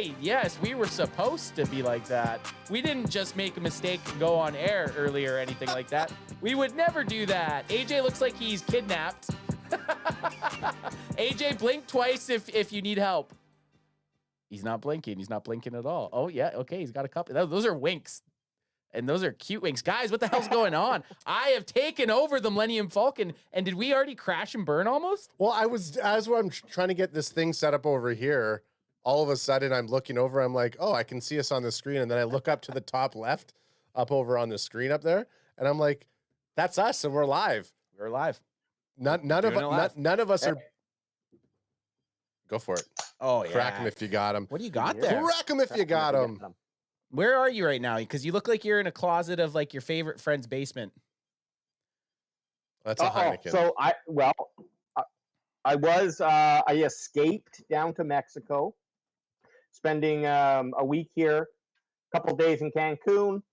right. Yes, we were supposed to be like that. We didn't just make a mistake and go on air earlier or anything like that. We would never do that. AJ looks like he's kidnapped. AJ, blink twice if you need help. He's not blinking. He's not blinking at all. Oh, yeah. Okay, he's got a couple. Those are winks. And those are cute winks. Guys, what the hell's going on? I have taken over the Millennium Falcon. And did we already crash and burn almost? Well, as I'm trying to get this thing set up over here, all of a sudden I'm looking over. I'm like, oh, I can see us on the screen. And then I look up to the top left, up over on the screen up there. And I'm like, that's us. And we're live. We're live. None of us are. Go for it. Oh, yeah. Crack him if you got him. What do you got there? Crack him if you got him. Where are you right now? Because you look like you're in a closet of like your favorite friend's basement. That's a Heineken. So I escaped down to Mexico, spending a week here, a couple days in Cancun,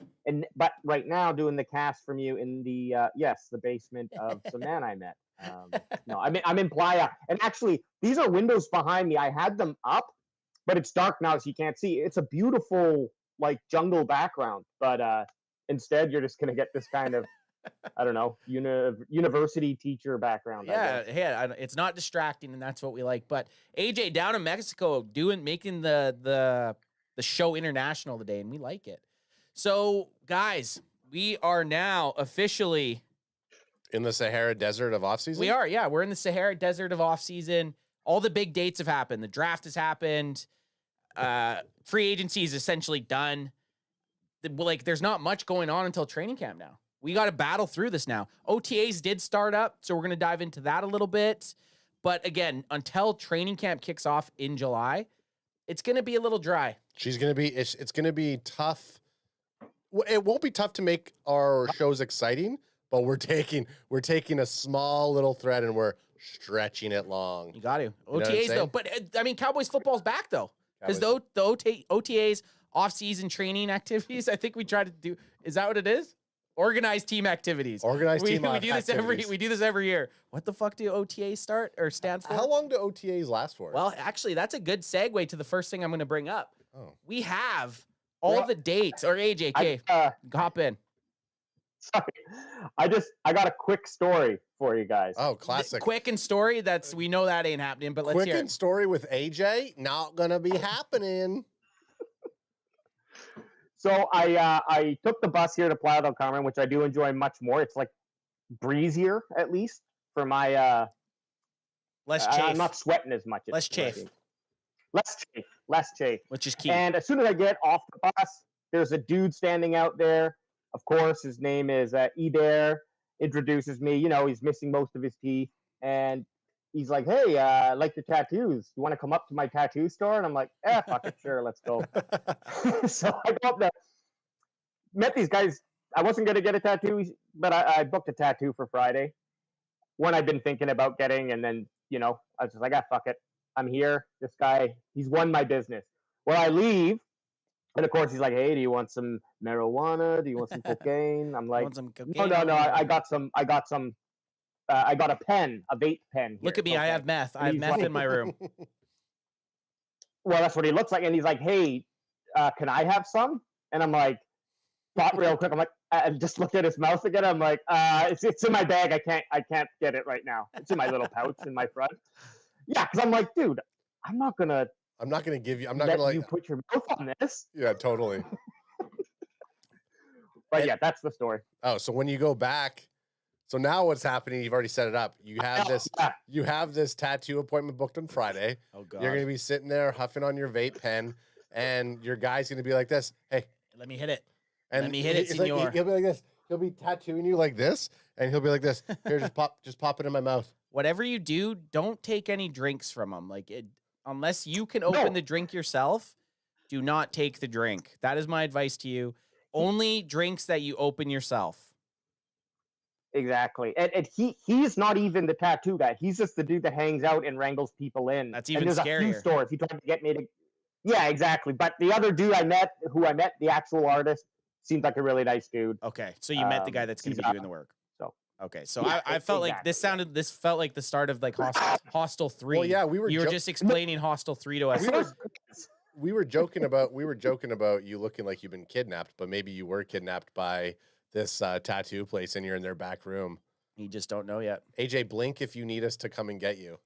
but right now doing the cast from you in the basement of some man I met. No, I'm in Playa, and actually these are windows behind me. I had them up, but it's dark now, so you can't see. It's a beautiful like jungle background, but instead you're just gonna get this kind of I don't know university teacher background. Yeah, it's not distracting, and that's what we like. But AJ down in Mexico making the show international today, and we like it. So guys, we are now officially in the Sahara Desert of off season. We are, yeah. We're in the Sahara Desert of off season. All the big dates have happened. The draft has happened. Free agency is essentially done. There's not much going on until training camp now. We got to battle through this now. OTAs did start up, so we're going to dive into that a little bit. But again, until training camp kicks off in July, it's going to be a little dry. It's going to be tough. It won't be tough to make our shows exciting, but we're taking a small little thread and we're stretching it long. You got to. OTAs, though. But, I mean, Cowboys football's back, though. Because the OTAs, off-season training activities, I think we try to do. Is that what it is? Organized team activities. We do this every year. What the fuck do OTAs stand for? How long do OTAs last for? Well, actually, that's a good segue to the first thing I'm going to bring up. Oh. We have all the dates. Or AJK, hop in. Sorry, I got a quick story for you guys. Oh, classic. Quick and story. We know that ain't happening, but let's hear it. Quick and story with AJ, not gonna be happening. So I took the bus here to Playa del Carmen, which I do enjoy much more. It's like breezier, at least for my less chafe. I'm not sweating as much. Less chafe. Less chafe. Which is key. And as soon as I get off the bus, there's a dude standing out there. Of course, his name is Eder. Introduces me. You know, he's missing most of his teeth. And he's like, hey, I like your tattoos. You want to come up to my tattoo store? And I'm like, fuck it, sure, let's go. So I go up there. Met these guys. I wasn't going to get a tattoo, but I booked a tattoo for Friday. One I've been thinking about getting. And then, I was just like, fuck it. I'm here. This guy, he's won my business. Well, I leave. And of course, he's like, "Hey, do you want some marijuana? Do you want some cocaine?" I'm like, "No. I got some. I got a pen, a vape pen. Here. Look at me. Okay. I have meth. I have meth in my room." Well, that's what he looks like. And he's like, "Hey, can I have some?" And I'm like, thought real quick. I'm like, I just looked at his mouth again. I'm like, it's in my bag. I can't get it right now. It's in my little pouch in my front. Yeah, because I'm like, dude, I'm not gonna give you. I'm not gonna let you put your mouth on this. Yeah, totally. But yeah, that's the story. Oh, so when you go back, so now what's happening? You've already set it up. You have this. You have this tattoo appointment booked on Friday. Oh God. You're gonna be sitting there huffing on your vape pen, and your guy's gonna be like this. Hey, let me hit it. And let me hit it, senor. Like, he'll be like this. He'll be tattooing you like this, and he'll be like this. Here, just pop it in my mouth. Whatever you do, don't take any drinks from him. Unless you can open the drink yourself, do not take the drink. That is my advice to you. Only drinks that you open yourself. Exactly. And he's not even the tattoo guy. He's just the dude that hangs out and wrangles people in. That's even scarier. There's a few stores. He tried to get me to... Yeah, exactly. But the other dude who I met, the actual artist, seems like a really nice dude. Okay. So you met the guy that's going to be doing the work. Okay, so yeah, I felt like this felt like the start of like Hostel 3. Well, yeah, you were just explaining Hostel 3 to us. we were joking about you looking like you've been kidnapped, but maybe you were kidnapped by this tattoo place and you're in their back room. You just don't know yet. AJ, blink if you need us to come and get you.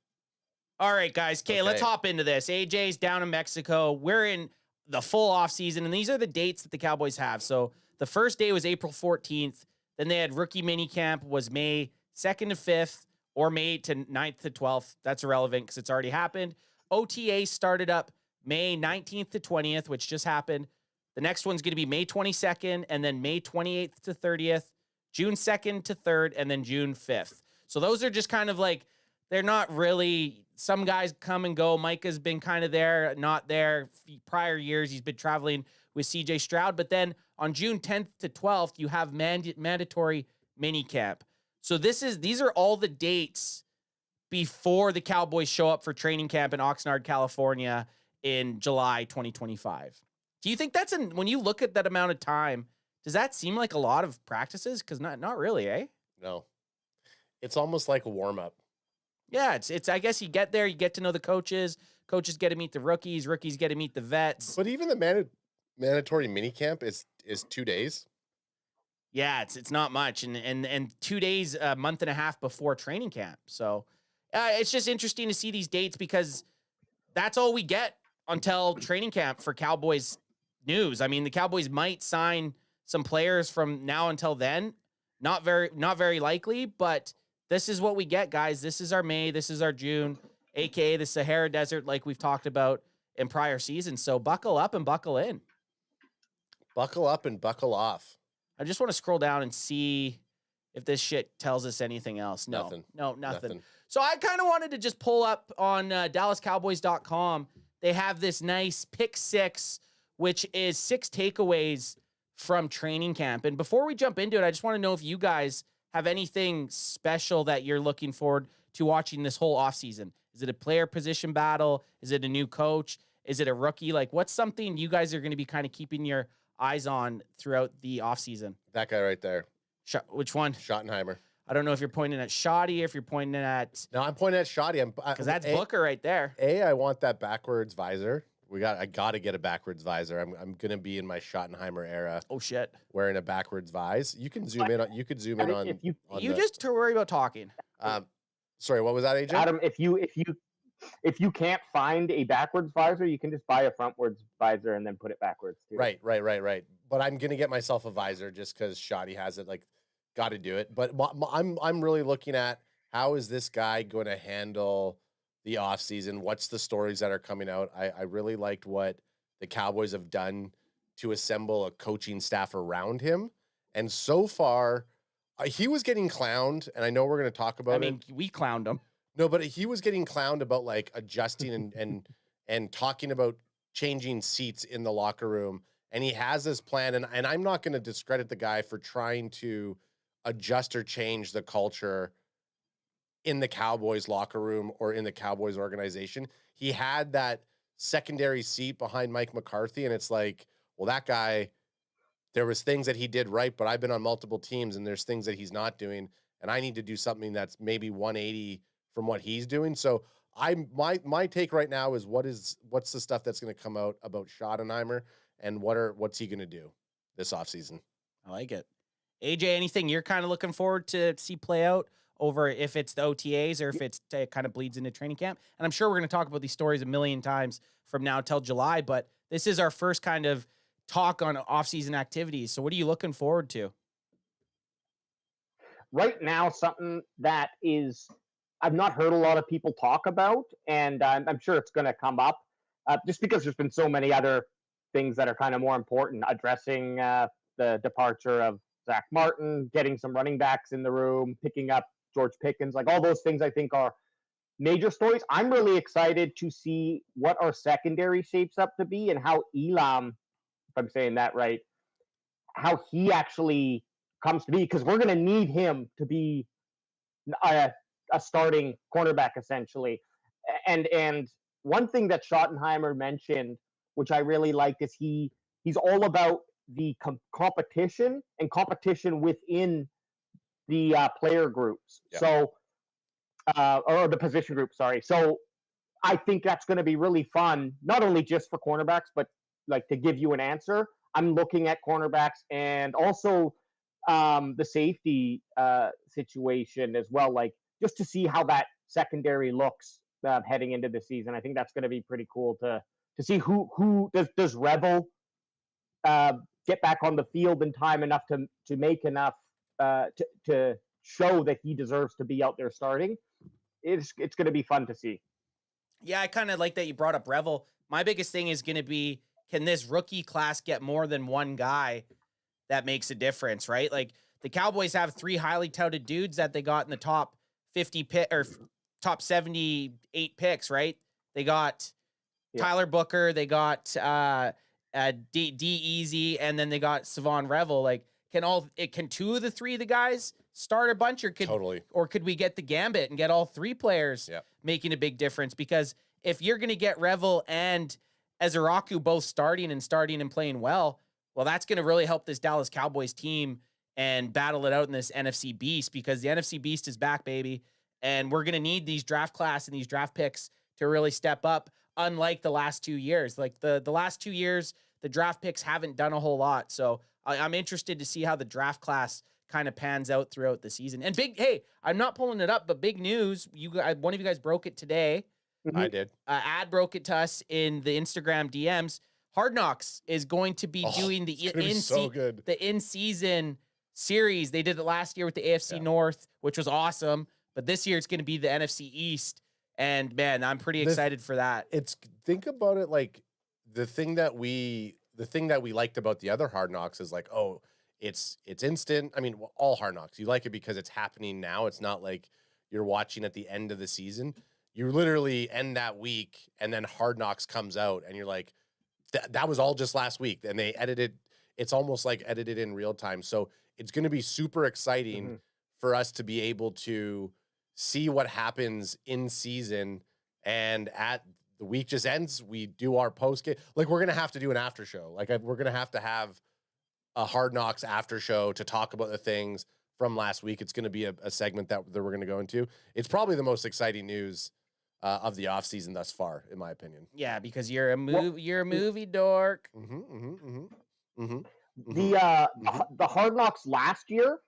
All right, guys. Okay, let's hop into this. AJ's down in Mexico. We're in the full off season, and these are the dates that the Cowboys have. So the first day was April 14th. Then they had rookie mini camp was May 2nd to 5th or May to 9th to 12th. That's irrelevant because it's already happened. OTA started up May 19th to 20th, which just happened. The next one's going to be May 22nd and then May 28th to 30th, June 2nd to 3rd, and then June 5th. So those are just kind of like, they're not really, some guys come and go. Micah's been kind of there, not there. Prior years, he's been traveling with CJ Stroud. But then on June 10th to 12th, you have mandatory mini camp. So these are all the dates before the Cowboys show up for training camp in Oxnard, California in July 2025. Do you think that's when you look at that amount of time, does that seem like a lot of practices? Because not really, eh? No. It's almost like a warm-up. Yeah, it's I guess you get there, you get to know the coaches. Coaches get to meet the rookies. Rookies get to meet the vets. But even the mandatory minicamp is 2 days. Yeah, it's not much, and 2 days, a month and a half before training camp. So it's just interesting to see these dates because that's all we get until training camp for Cowboys news. I mean, the Cowboys might sign some players from now until then. Not very likely, but this is what we get, guys. This is our May. This is our June, aka the Sahara Desert, like we've talked about in prior seasons. So buckle up and buckle in. Buckle up and buckle off. I just want to scroll down and see if this shit tells us anything else. No, nothing. So I kind of wanted to just pull up on DallasCowboys.com. They have this nice pick 6, which is 6 takeaways from training camp. And before we jump into it, I just want to know if you guys have anything special that you're looking forward to watching this whole offseason. Is it a player position battle? Is it a new coach? Is it a rookie? Like, what's something you guys are going to be kind of keeping your eyes on throughout the offseason? That guy right there. Which one? Schottenheimer. I don't know if you're pointing at Shoddy, if you're pointing at... No, I'm pointing at Shoddy. Because that's Booker right there. I want that backwards visor. I got to get a backwards visor. I'm going to be in my Schottenheimer era. Oh, shit. Wearing a backwards vise. You can zoom in on... You could zoom in on... You just worry about talking. Sorry, what was that, AJ? Adam, if you can't find a backwards visor, you can just buy a frontwards visor and then put it backwards too. Right. But I'm gonna get myself a visor just because Shoddy has it. Like, got to do it. But I'm really looking at how is this guy going to handle the offseason? What's the stories that are coming out? I really liked what the Cowboys have done to assemble a coaching staff around him, and so far, he was getting clowned, and I know we're going to talk about it. We clowned him. No, but he was getting clowned about like adjusting and talking about changing seats in the locker room. And he has this plan, and I'm not going to discredit the guy for trying to adjust or change the culture in the Cowboys locker room or in the Cowboys organization. He had that secondary seat behind Mike McCarthy, and it's like, well, that guy, there was things that he did right, but I've been on multiple teams and there's things that he's not doing, and I need to do something that's maybe 180 from what he's doing. So my take right now is what's the stuff that's going to come out about Schottenheimer, and what's he going to do this offseason? I like it. AJ, anything you're kind of looking forward to see play out over if it's the OTAs or if it kind of bleeds into training camp? And I'm sure we're going to talk about these stories a million times from now till July, but this is our first kind of talk on off-season activities. So what are you looking forward to? Right now, something that I've not heard a lot of people talk about, and I'm sure it's going to come up just because there's been so many other things that are kind of more important, addressing the departure of Zach Martin, getting some running backs in the room, picking up George Pickens, like all those things I think are major stories. I'm really excited to see what our secondary shapes up to be and how Elam, if I'm saying that right, how he actually comes to be, because we're going to need him to be a starting cornerback essentially. And one thing that Schottenheimer mentioned, which I really liked, is he's all about the competition and competition within the player groups. Yeah. So, or the position group, sorry. So I think that's going to be really fun, not only just for cornerbacks, but like to give you an answer. I'm looking at cornerbacks and also the safety situation as well, like just to see how that secondary looks heading into the season. I think that's going to be pretty cool to see who does Rebel get back on the field in time enough to make enough to show that he deserves to be out there starting. It's going to be fun to see. Yeah, I kind of like that you brought up Revel. My biggest thing is going to be, can this rookie class get more than one guy that makes a difference, right? Like the Cowboys have 3 highly touted dudes that they got in the top 50 pick or top 78 picks, right? They got Tyler Booker, they got D Easy, and then they got Savon Revel. Like, can 2 of the 3 of the guys start a bunch, or could we get the gambit and get all 3 players making a big difference? Because if you're going to get Revel and Ezeraku both starting and playing well, that's going to really help this Dallas Cowboys team and battle it out in this NFC Beast, because the NFC Beast is back, baby. And we're going to need these draft class and these draft picks to really step up, unlike the last 2 years. Like the last 2 years, the draft picks haven't done a whole lot. So I'm interested to see how the draft class kind of pans out throughout the season. And I'm not pulling it up, but big news. One of you guys broke it today. I did. Ad broke it to us in the Instagram DMs. Hard Knocks is going to be doing the in-season series. They did it last year with the AFC North, which was awesome. But this year it's going to be the NFC East. And man, I'm pretty excited for that. Think about it, like the thing that we liked about the other Hard Knocks is like, oh, it's instant. I mean, all Hard Knocks, you like it because it's happening now. It's not like you're watching at the end of the season. You literally end that week, and then Hard Knocks comes out, and you're like, that was all just last week. And they edited. It's almost like edited in real time. So it's going to be super exciting for us to be able to see what happens in season, and at the week just ends, we do our post game. Like, we're going to have to do an after show. Like, we're going to have a Hard Knocks after show to talk about the things from last week. It's going to be a segment that we're going to go into. It's probably the most exciting news of the offseason thus far, in my opinion. Yeah, because you're a movie dork. The Hard Knocks last year,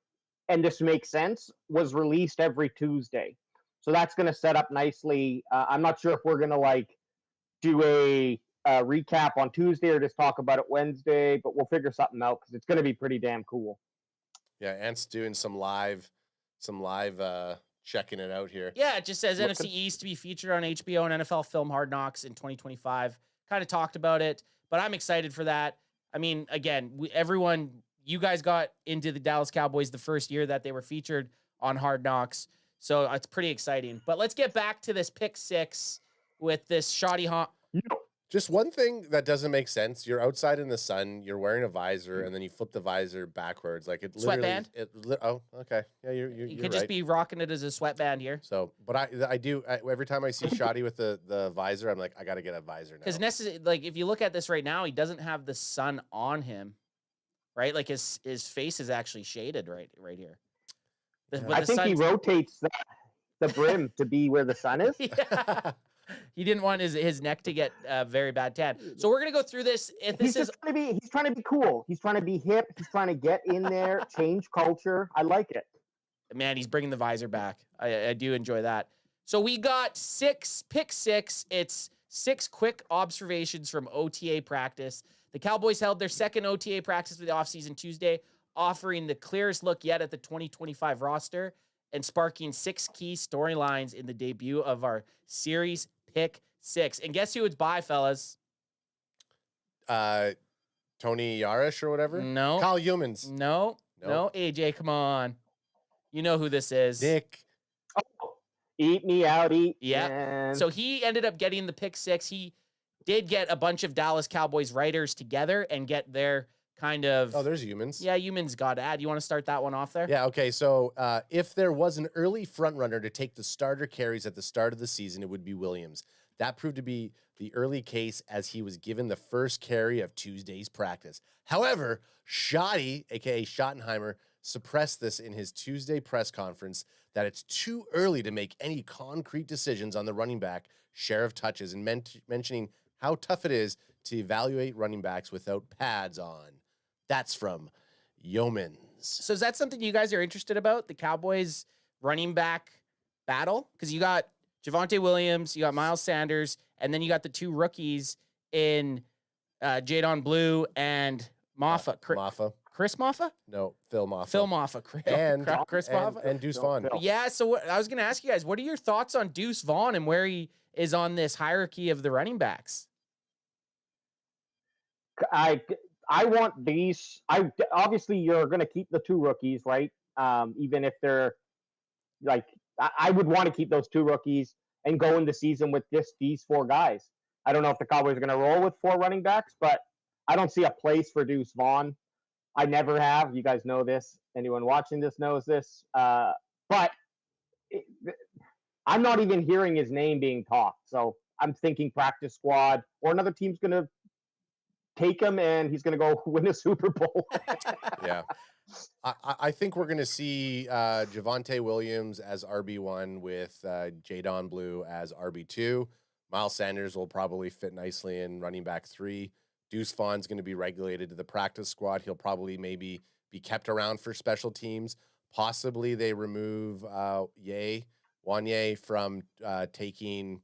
and this makes sense, was released every Tuesday. So that's going to set up nicely. I'm not sure if we're going to do a recap on Tuesday or just talk about it Wednesday, but we'll figure something out because it's going to be pretty damn cool. Yeah, Ant's doing some live checking it out here. Yeah, it just says NFC East to be featured on HBO and NFL film Hard Knocks in 2025. Kind of talked about it, but I'm excited for that. I mean, again, you guys got into the Dallas Cowboys the first year that they were featured on Hard Knocks, so it's pretty exciting. But let's get back to this pick 6 with this shoddy Just one thing that doesn't make sense. You're outside in the sun, you're wearing a visor, and then you flip the visor backwards. Like, it literally... Sweatband? Oh, okay. Yeah, you're You could right. just be rocking it as a sweatband here. So, but I do, every time I see Shoddy with the visor, I'm like, I got to get a visor now. Because if you look at this right now, he doesn't have the sun on him, right? Like, his face is actually shaded right here. I think he rotates the brim to be where the sun is. Yeah. He didn't want his neck to get very bad tan. So we're gonna go through this. He's trying to be cool. He's trying to be hip. He's trying to get in there, change culture. I like it. Man, he's bringing the visor back. I do enjoy that. So we got pick 6. It's 6 quick observations from OTA practice. The Cowboys held their second OTA practice for the offseason Tuesday, offering the clearest look yet at the 2025 roster and sparking 6 key storylines in the debut of our series pick 6. And guess who it's by, fellas? Tony Yarish or whatever? No. Kyle Humans. No. AJ, come on. You know who this is. Nick. Oh, eat me out, Yeah. Man. So he ended up getting the pick 6. He did get a bunch of Dallas Cowboys writers together and get their kind of... Oh, there's Humans. Yeah, Humans got ad. You want to start that one off there? Yeah, okay. So if there was an early frontrunner to take the starter carries at the start of the season, it would be Williams. That proved to be the early case as he was given the first carry of Tuesday's practice. However, Shoddy, a.k.a. Schottenheimer, suppressed this in his Tuesday press conference that it's too early to make any concrete decisions on the running back share of touches, and mentioning how tough it is to evaluate running backs without pads on. That's from Yeomans. So is that something you guys are interested about? The Cowboys running back battle? Because you got Javonte Williams, you got Miles Sanders, and then you got the two rookies in Jadon Blue and Maffa. Maffa. Chris Maffa? No, Phil Maffa. Phil Maffa. Chris Maffa? And Deuce Vaughn. Yeah, so I was going to ask you guys, what are your thoughts on Deuce Vaughn and where he is on this hierarchy of the running backs? I want these. Obviously you're going to keep the two rookies, right? Even if they're like, I would want to keep those two rookies and go in the season with these four guys. I don't know if the Cowboys are going to roll with four running backs, but I don't see a place for Deuce Vaughn. I never have. You guys know this. Anyone watching this knows this. But I'm not even hearing his name being talked. So I'm thinking practice squad, or another team's going to take him and he's going to go win a Super Bowl. Yeah. I think we're going to see Javonte Williams as RB1 with Jadon Blue as RB2. Miles Sanders will probably fit nicely in running back 3. Deuce Vaughn's going to be regulated to the practice squad. He'll probably maybe be kept around for special teams. Possibly they remove Wanye from taking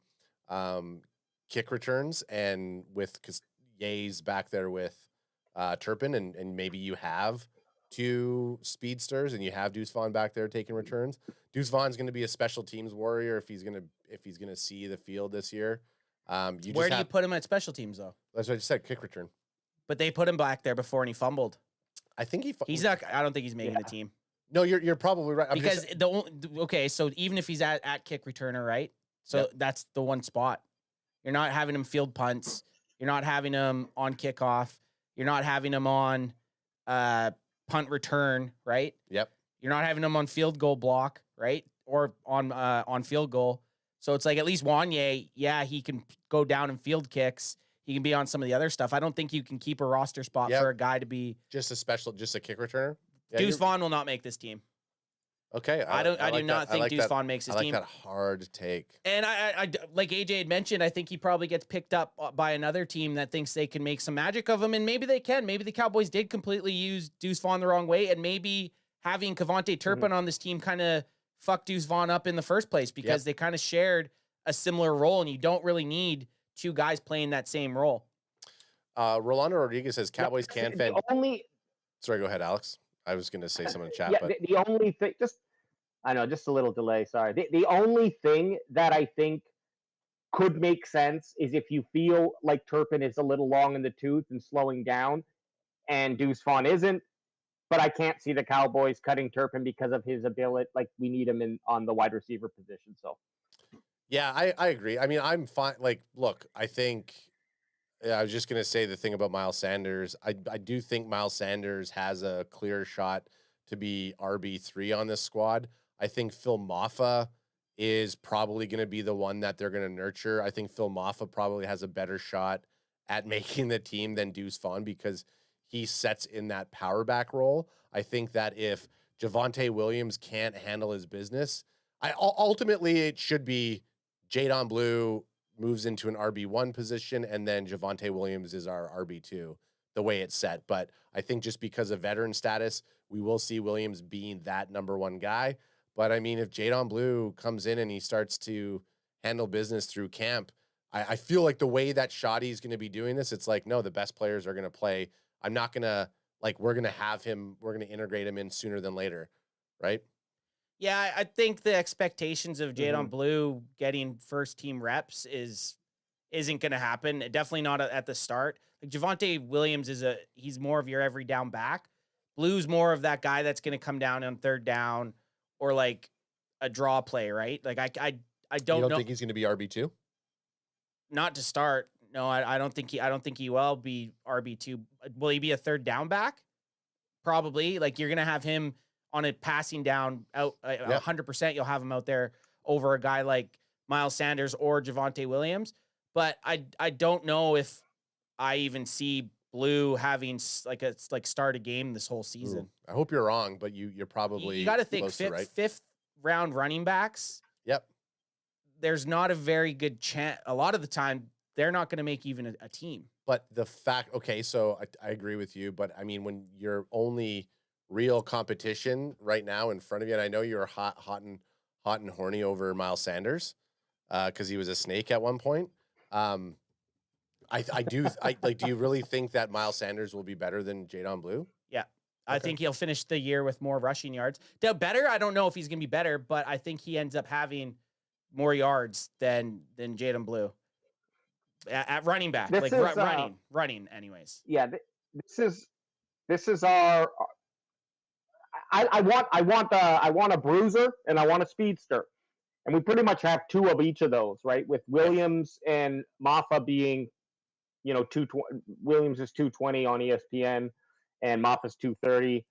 kick returns, and because Ye's back there with Turpin, and maybe you have 2 speedsters and you have Deuce Vaughn back there taking returns. Deuce Vaughn's going to be a special teams warrior if he's going to see the field this year. Where do you put him at special teams though? That's what I just said, kick return. But they put him back there before and he fumbled. I think he's not. I don't think he's making the team. No, you're probably right. Because so even if he's at kick returner, right? So that's the one spot. You're not having him field punts. You're not having him on kickoff. You're not having him on punt return, right? Yep. You're not having him on field goal block, right? Or on field goal. So it's like at least Wanye, he can go down and field kicks. He can be on some of the other stuff. I don't think you can keep a roster spot for a guy to be just a kick returner. Yeah, Deuce Vaughn will not make this team. Okay, I do not think Deuce Vaughn makes his team. I like that hard take. And I like AJ had mentioned, I think he probably gets picked up by another team that thinks they can make some magic of him, and maybe they can. Maybe the Cowboys did completely use Deuce Vaughn the wrong way, and maybe having Kevontae Turpin on this team kind of fucked Deuce Vaughn up in the first place because they kind of shared a similar role, and you don't really need 2 guys playing that same role. Rolando Rodriguez says Cowboys can fend. Sorry, go ahead, Alex. I was going to say something in chat. But the only thing, just a little delay. Sorry. The only thing that I think could make sense is if you feel like Turpin is a little long in the tooth and slowing down, and Deuce Vaughn isn't. But I can't see the Cowboys cutting Turpin because of his ability. Like, we need him on the wide receiver position. So, yeah, I agree. I mean, I'm fine. Like, look, I think I was just gonna say the thing about Miles Sanders. I do think Miles Sanders has a clear shot to be RB3 on this squad. I think Phil Maffa is probably going to be the one that they're going to nurture. I think Phil Maffa probably has a better shot at making the team than Deuce Vaughn because he sets in that power back role. I think that if Javonte Williams can't handle his business, ultimately it should be Jadon Blue moves into an RB1 position and then Javonte Williams is our RB2, the way it's set. But I think just because of veteran status, we will see Williams being that number 1 guy. But I mean, if Jadon Blue comes in and he starts to handle business through camp, I feel like the way that Shoddy's going to be doing this, it's like, no, the best players are going to play. I'm not going to, like, we're going to integrate him in sooner than later, right? Yeah, I think the expectations of Jadon Blue getting first team reps isn't going to happen. Definitely not at the start. Like Javonte Williams he's more of your every down back. Blue's more of that guy that's going to come down on third down or like a draw play, right? Like I don't know. You don't think he's going to be RB2? Not to start. No, I don't think he will be RB2. Will he be a third down back? Probably. Like you're going to have him on a passing down out 100%. You'll have him out there over a guy like Miles Sanders or Javonte Williams. But I don't know if I even see Blue having like start a game this whole season. Ooh, I hope you're wrong, but you're probably You got to think close to right. fifth round running backs. Yep. There's not a very good chance. A lot of the time, they're not going to make even a team. But the fact, okay, so I agree with you, but I mean, when your only real competition right now in front of you, and I know you're hot and horny over Miles Sanders, because he was a snake at one point. Do you really think that Miles Sanders will be better than Jadon Blue? Yeah. I think he'll finish the year with more rushing yards. Better? I don't know if he's going to be better, but I think he ends up having more yards than Jadon Blue at running back. Running anyways. Yeah, this is our. I want a bruiser and I want a speedster, and we pretty much have two of each of those, right? With Williams and Maffa being, 220. Williams is 220 on ESPN, and Maffa's 230,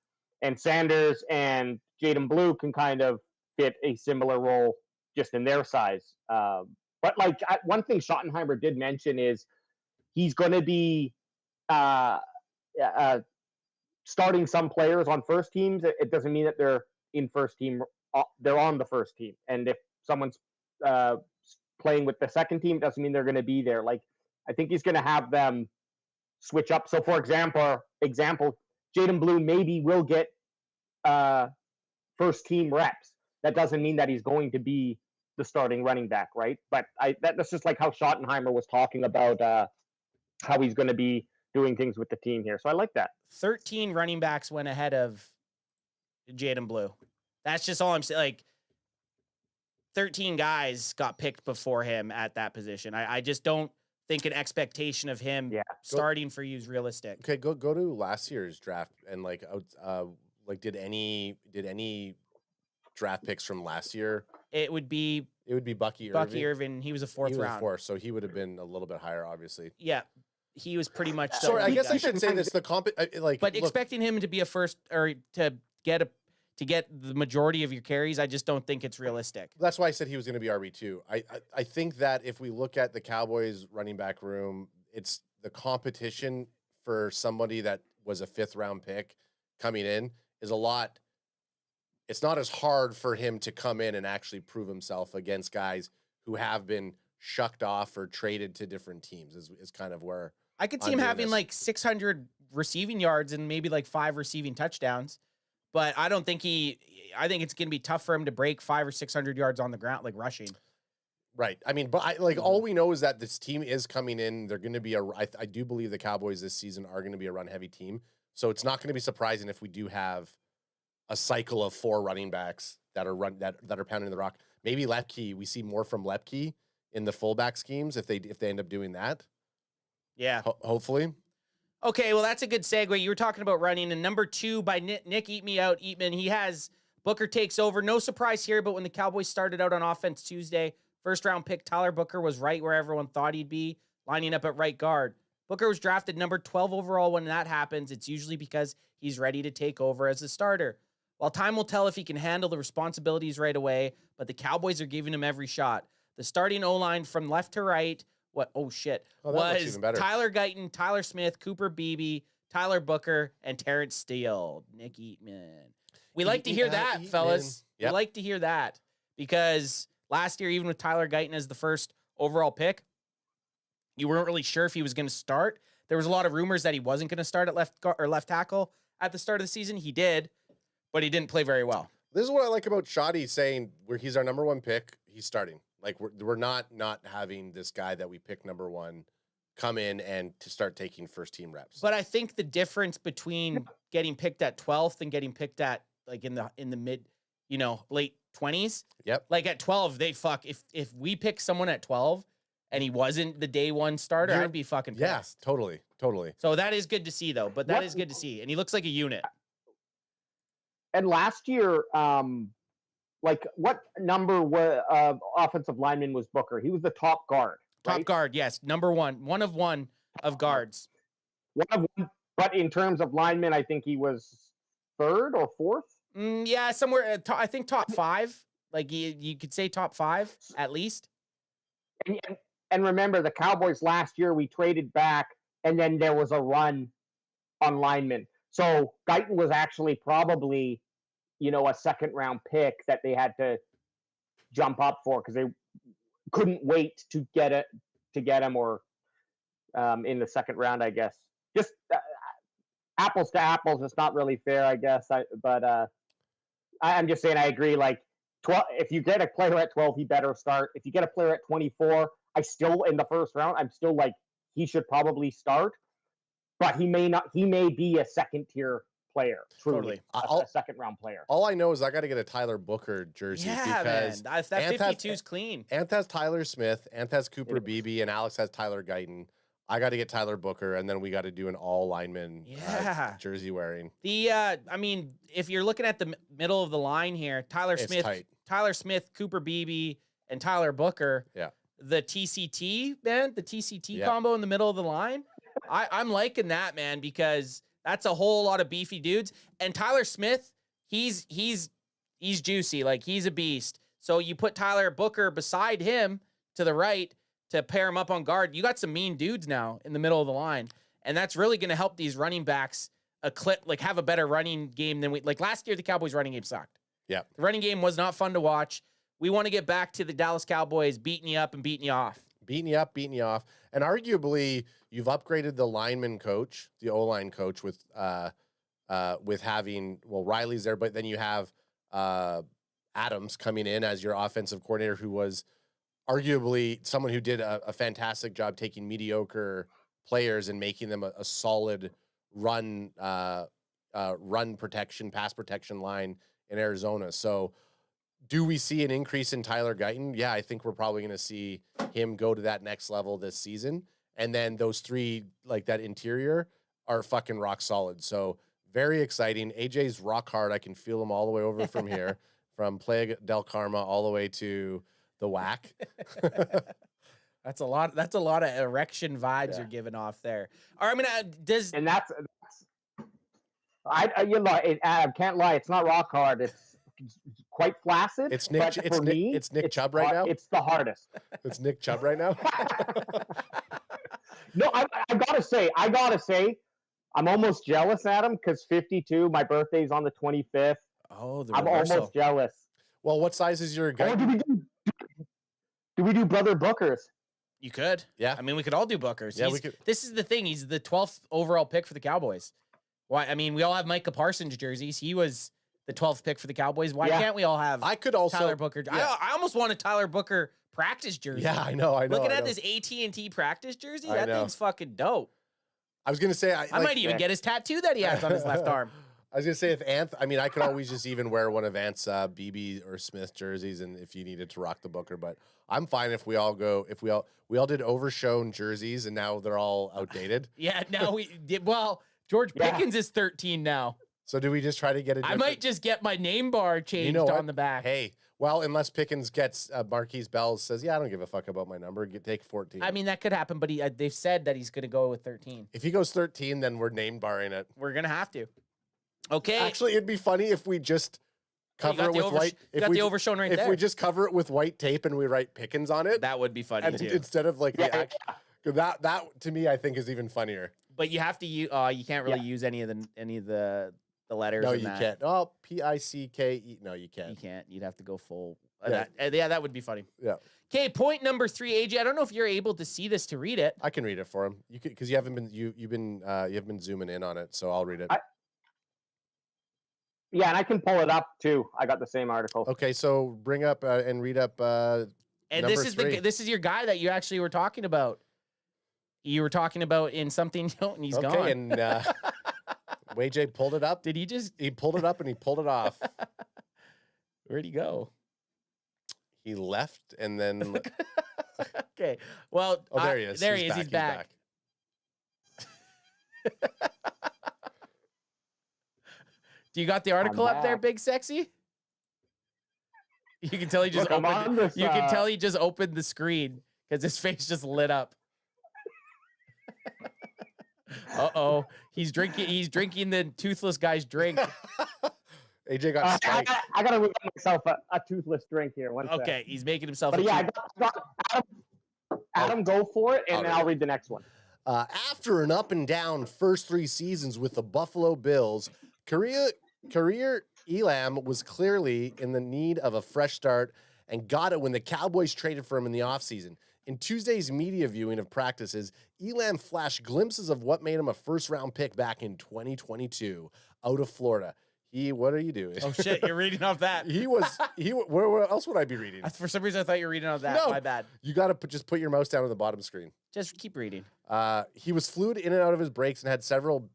and Sanders and Jadon Blue can kind of fit a similar role just in their size. But one thing Schottenheimer did mention is he's going to be starting some players on first teams. It doesn't mean that they're in first team. They're on the first team. And if someone's playing with the second team, it doesn't mean they're going to be there. I think he's going to have them switch up. So, for example, Jadon Blue maybe will get first team reps. That doesn't mean that he's going to be the starting running back, right? But that's just like how Schottenheimer was talking about how he's going to be doing things with the team here. So I like that. 13 running backs went ahead of Jadon Blue. That's just all I'm saying. 13 guys got picked before him at that position. I just don't think an expectation of him starting for you is realistic. Okay, go to last year's draft and did any draft picks from last year? It would be Bucky Irvin. Bucky Irvin. He was a fourth round. So he would have been a little bit higher, obviously. Yeah. He was pretty much. Sorry, I guess I should say this: but expecting him to be a first or to get the majority of your carries, I just don't think it's realistic. That's why I said he was going to be RB2. I think that if we look at the Cowboys running back room, it's the competition for somebody that was a 5th round pick coming in is a lot. It's not as hard for him to come in and actually prove himself against guys who have been shucked off or traded to different teams is kind of where I could see him having 600 receiving yards and maybe 5 receiving touchdowns, but I don't think I think it's going to be tough for him to break 500 or 600 yards on the ground, rushing. Right. I mean, but all we know is that this team is coming in. They're going to be I do believe the Cowboys this season are going to be a run heavy team. So it's not going to be surprising if we do have a cycle of 4 running backs that are pounding the rock. Maybe Lepke. We see more from Lepke in the fullback schemes if they end up doing that. Yeah. Hopefully. Okay, well, that's a good segue. You were talking about running, and number 2 by Nick Eat Me Out Eatman. He has Booker takes over. No surprise here, but when the Cowboys started out on offense Tuesday, first-round pick Tyler Booker was right where everyone thought he'd be, lining up at right guard. Booker was drafted number 12 overall. When that happens, it's usually because he's ready to take over as a starter. While time will tell if he can handle the responsibilities right away, but the Cowboys are giving him every shot. The starting O-line from left to right was Tyler Guyton, Tyler Smith, Cooper Beebe, Tyler Booker, and Terrence Steele. Nick Eatman. We like to hear that, fellas. Yep. We like to hear that because last year, even with Tyler Guyton as the first overall pick, you weren't really sure if he was going to start. There was a lot of rumors that he wasn't going to start at left tackle at the start of the season. He did, but he didn't play very well. This is what I like about Shoddy saying where he's our number 1 pick. He's starting. We're not having this guy that we pick number 1 come in and to start taking first team reps. But I think the difference between getting picked at 12th and getting picked at in the mid, late 20s. Yep. At 12, if we pick someone at 12 and he wasn't the day 1 starter, I'd be fucking pissed. Yeah, totally. So that is good to see though. But that is good to see, and he looks like a unit. And last year, what number of offensive lineman was Booker? He was the top guard. Right? Top guard, yes. Number 1. One of guards. One of one, but in terms of linemen, I think he was 3rd or 4th. Yeah, somewhere. I think top 5. You could say top 5 at least. And remember, the Cowboys last year, we traded back and then there was a run on linemen. So Guyton was actually probably, a second round pick that they had to jump up for because they couldn't wait to get him or in the second round, I guess. Just apples to apples, it's not really fair, I guess. I'm just saying I agree. Like, 12, if you get a player at 12, he better start. If you get a player at 24, in the first round, I'm still like, he should probably start. But he may not. He may be a second tier player. Truly, a second round player. All I know is I got to get a Tyler Booker jersey because man. That 52 is clean. Anth has Tyler Smith, Anth has Cooper Beebe, and Alex has Tyler Guyton. I got to get Tyler Booker, and then we got to do an all lineman jersey wearing. If you're looking at the middle of the line here, Tyler Smith, Cooper Beebe, and Tyler Booker. Yeah. The TCT, man, the TCT combo in the middle of the line. I'm liking that, man, because that's a whole lot of beefy dudes. And Tyler Smith, he's juicy, like he's a beast. So you put Tyler Booker beside him to the right to pair him up on guard. You got some mean dudes now in the middle of the line, and that's really going to help these running backs have a better running game than last year. The Cowboys' running game sucked. Yeah, the running game was not fun to watch. We want to get back to the Dallas Cowboys beating you up and beating you off. Beating you up, beating you off. And arguably, you've upgraded the lineman coach, the O-line coach, with having, Riley's there, but then you have Adams coming in as your offensive coordinator, who was arguably someone who did a fantastic job taking mediocre players and making them a solid run protection, pass protection line in Arizona. So do we see an increase in Tyler Guyton? Yeah, I think we're probably going to see him go to that next level this season. And then those three, like that interior, are fucking rock solid. So very exciting. AJ's rock hard. I can feel him all the way over from here, from Playa del Carmen all the way to the WAC. That's a lot of erection vibes you're giving off there. All right, and that's I can't lie. It's not rock hard. It's quite flaccid. It's Nick. It's Nick Chubb right now. It's the hardest. It's Nick Chubb right now. No, I gotta say, I'm almost jealous, Adam, because 52. My birthday's on the 25th. Oh, I'm almost jealous. Well, what size is your guy? Do we do brother Bookers? You could. Yeah. We could all do Bookers. Yeah, we could. This is the thing. He's the 12th overall pick for the Cowboys. Why? We all have Micah Parsons jerseys. He was the 12th pick for the Cowboys. Why can't we all have Tyler Booker? Yeah. I almost want a Tyler Booker practice jersey. Yeah, I know. Looking at this AT&T practice jersey, that thing's fucking dope. I was going to say... I might even get his tattoo that he has on his left arm. I was going to say, if Anth... I could always just even wear one of Anth's BB or Smith jerseys, and if you needed to rock the Booker, but I'm fine if we all go... If we all did overshown jerseys, and now they're all outdated. Yeah, now we did... Well, George Pickens is 13 now. So do we just try to get it? I might just get my name bar changed on the back. Hey, well, unless Pickens gets Marquise Bell says, yeah, I don't give a fuck about my number. Take 14. That could happen, but they've said that he's going to go with 13. If he goes 13, then we're name barring it. We're going to have to. Okay. Actually, it'd be funny if we just cover it with white. If we overshown right there. If we just cover it with white tape and we write Pickens on it, that would be funny too. Instead of that to me, I think is even funnier. But you have to use. You can't really use any of the letters. No, you can't. Oh, PICKE. No, you can't. You can't. You'd have to go full. That would be funny. Yeah. Okay, point number 3, AJ. I don't know if you're able to see this to read it. I can read it for him. You could, because you haven't been zooming in on it, so I'll read it. Yeah, and I can pull it up too. I got the same article. Okay, so bring up and read up. And this is your guy that you actually were talking about. You were talking about in something, and he's gone. Okay, and WayJ pulled it up. Did he just? He pulled it up and he pulled it off. Where'd he go? He left and then. Okay, well. Oh, there he is. There he is. He's back. Do you got the article up there, Big Sexy? You can tell he just opened. You can tell he just opened the screen because his face just lit up. Uh-oh. He's drinking the toothless guy's drink. AJ got spiked. I gotta make myself a toothless drink here. Okay, sec. He's making himself But Adam, go for it, and then I'll read the next one. After an up and down first 3 seasons with the Buffalo Bills, career Elam was clearly in the need of a fresh start and got it when the Cowboys traded for him in the offseason. In Tuesday's media viewing of practices, Elam flashed glimpses of what made him a first-round pick back in 2022 out of Florida. What are you doing? Oh shit, you're reading off that. Where else would I be reading? For some reason, I thought you were reading off that. No. My bad. You got to just put your mouse down on the bottom screen. Just keep reading. He was fluid in and out of his breaks and had several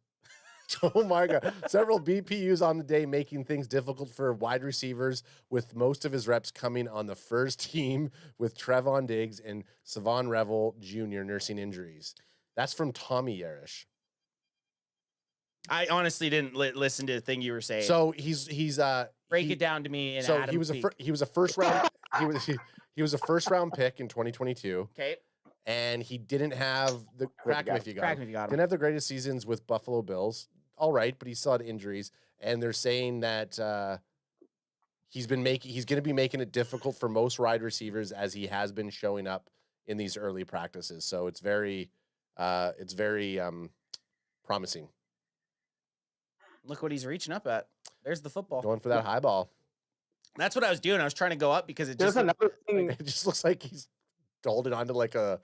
BPUs on the day, making things difficult for wide receivers, with most of his reps coming on the first team with Trevon Diggs and Savon Revel Jr. nursing injuries. That's from Tommy Yarish. I honestly didn't listen to the thing you were saying. So break it down to me. So he was a first round he was a first round pick in 2022. Okay. And he didn't have the crack him if you got him. Didn't have the greatest seasons with Buffalo Bills. All right, but he still had injuries. And they're saying that he's going to be making it difficult for most wide receivers as he has been showing up in these early practices. So it's very promising. Look what he's reaching up at. There's the football. Going for that high ball. That's what I was doing. I was trying to go up because it just another thing. It just looks like he's holding onto like a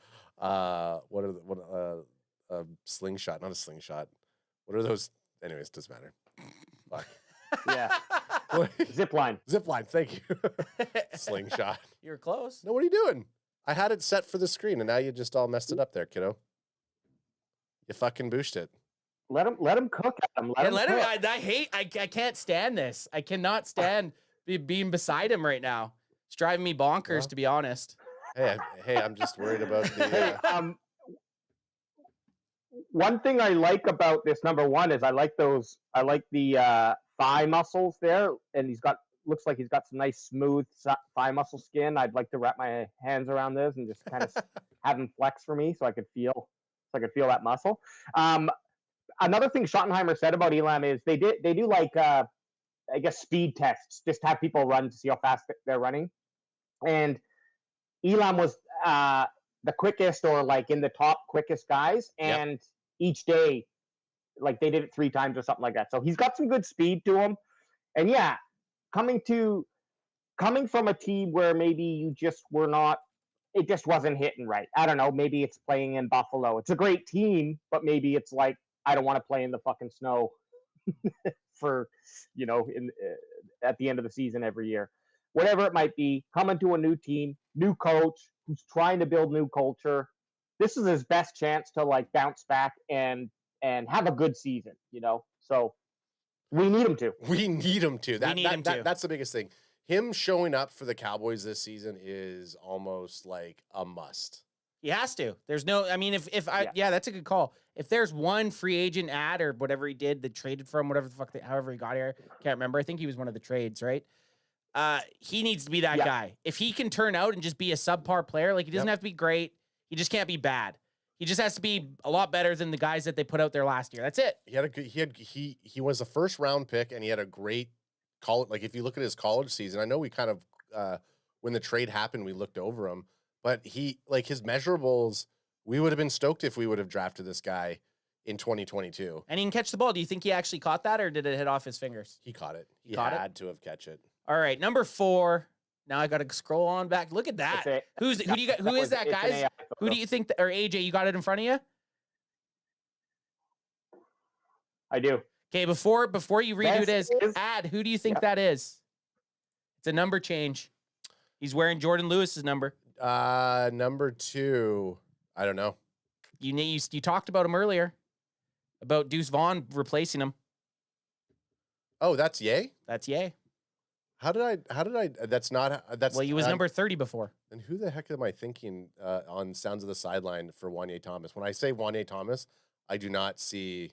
slingshot, not a slingshot. What are those? Anyways, doesn't matter. Fuck. Yeah. Zip line. Zip line. Thank you. Slingshot. You were close. No, what are you doing? I had it set for the screen, and now you just all messed it up there, kiddo. You fucking booshed it. Let him cook at him. Let him cook. I can't stand this. I cannot stand being beside him right now. It's driving me bonkers, to be honest. Hey, I'm just worried about the. One thing I like about this, number one, is I like the thigh muscles there, and looks like he's got some nice smooth thigh muscle skin. I'd like to wrap my hands around this and just kind of have him flex for me so I could feel that muscle. Another thing Schottenheimer said about Elam is they do like I guess speed tests, just have people run to see how fast they're running. And Elam was the quickest, or like in the top quickest guys, and each day, like they did it 3 times or something like that. So he's got some good speed to him. And yeah, coming from a team where maybe you just were not, it just wasn't hitting right. I don't know, maybe it's playing in Buffalo. It's a great team, but maybe it's like, I don't want to play in the fucking snow for, at the end of the season every year. Whatever it might be, coming to a new team, new coach who's trying to build new culture. This is his best chance to like bounce back and have a good season, So we need him to. We need him to. That's the biggest thing. Him showing up for the Cowboys this season is almost like a must. He has to. There's no, I mean, that's a good call. If there's one free agent ad or whatever he did that traded for him, whatever the fuck, however he got here, can't remember. I think he was one of the trades, right? He needs to be that guy. If he can turn out and just be a subpar player, like he doesn't have to be great. He just can't be bad. He just has to be a lot better than the guys that they put out there last year. That's it. He was a first round pick, and he had a great college. Like if you look at his college season, I know we kind of when the trade happened, we looked over him, but his measurables, we would have been stoked if we would have drafted this guy in 2022. And he can catch the ball. Do you think he actually caught that, or did it hit off his fingers? He caught it. He caught had to have catch it. All right, number 4. Now I got to scroll on back. Look at that. Who is that, guys? Who do you think? Or AJ, you got it in front of you? I do. Okay, before you read who it is, add who do you think that is? It's a number change. He's wearing Jordan Lewis's number. Number 2. I don't know. You talked about him earlier. About Deuce Vaughn replacing him. Oh, that's Ye? That's Ye. How did I, that's well, he was number 30 before. And who the heck am I thinking on Sounds of the Sideline for Wanye Thomas? When I say Wanye Thomas, I do not see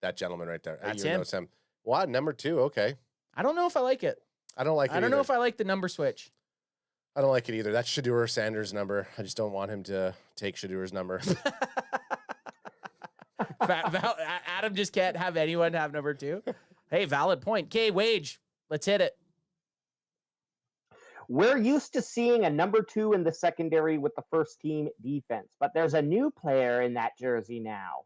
that gentleman right there. That's him. Him. Wow, number 2, okay. I don't know if I like it. I don't like it I don't know if I like the number switch. I don't like it either. That's Shedeur Sanders' number. I just don't want him to take Shadeur's number. Adam just can't have anyone have number 2. Hey, valid point. Okay, Wage, let's hit it. We're used to seeing a number 2 in the secondary with the first team defense, but there's a new player in that jersey now.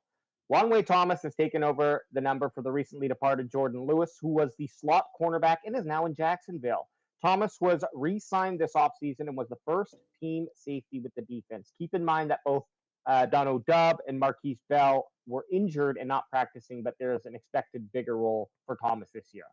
Longway Thomas has taken over the number for the recently departed Jordan Lewis, who was the slot cornerback and is now in Jacksonville. Thomas was re-signed this offseason and was the first team safety with the defense. Keep in mind that both Dono Dub and Marquise Bell were injured and not practicing, but there is an expected bigger role for Thomas this year.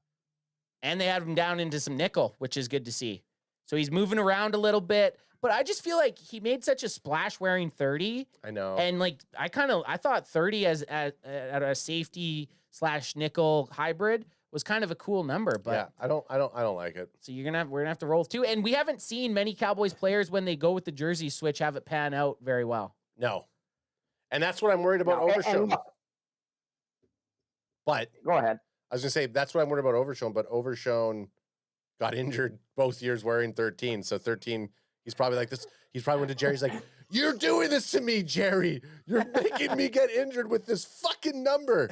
And they had him down into some nickel, which is good to see. So he's moving around a little bit, but I just feel like he made such a splash wearing 30. I know. And like, I thought 30 as a safety / nickel hybrid was kind of a cool number, but yeah, I don't like it. So we're gonna have to roll too. And we haven't seen many Cowboys players when they go with the jersey switch have it pan out very well. No. And that's what I'm worried about Overshown. But go ahead. I was gonna say that's what I'm worried about Overshown, but Overshown got injured both years wearing 13. So 13, he's probably like this. He's probably went to Jerry's like, "You're doing this to me, Jerry. You're making me get injured with this fucking number."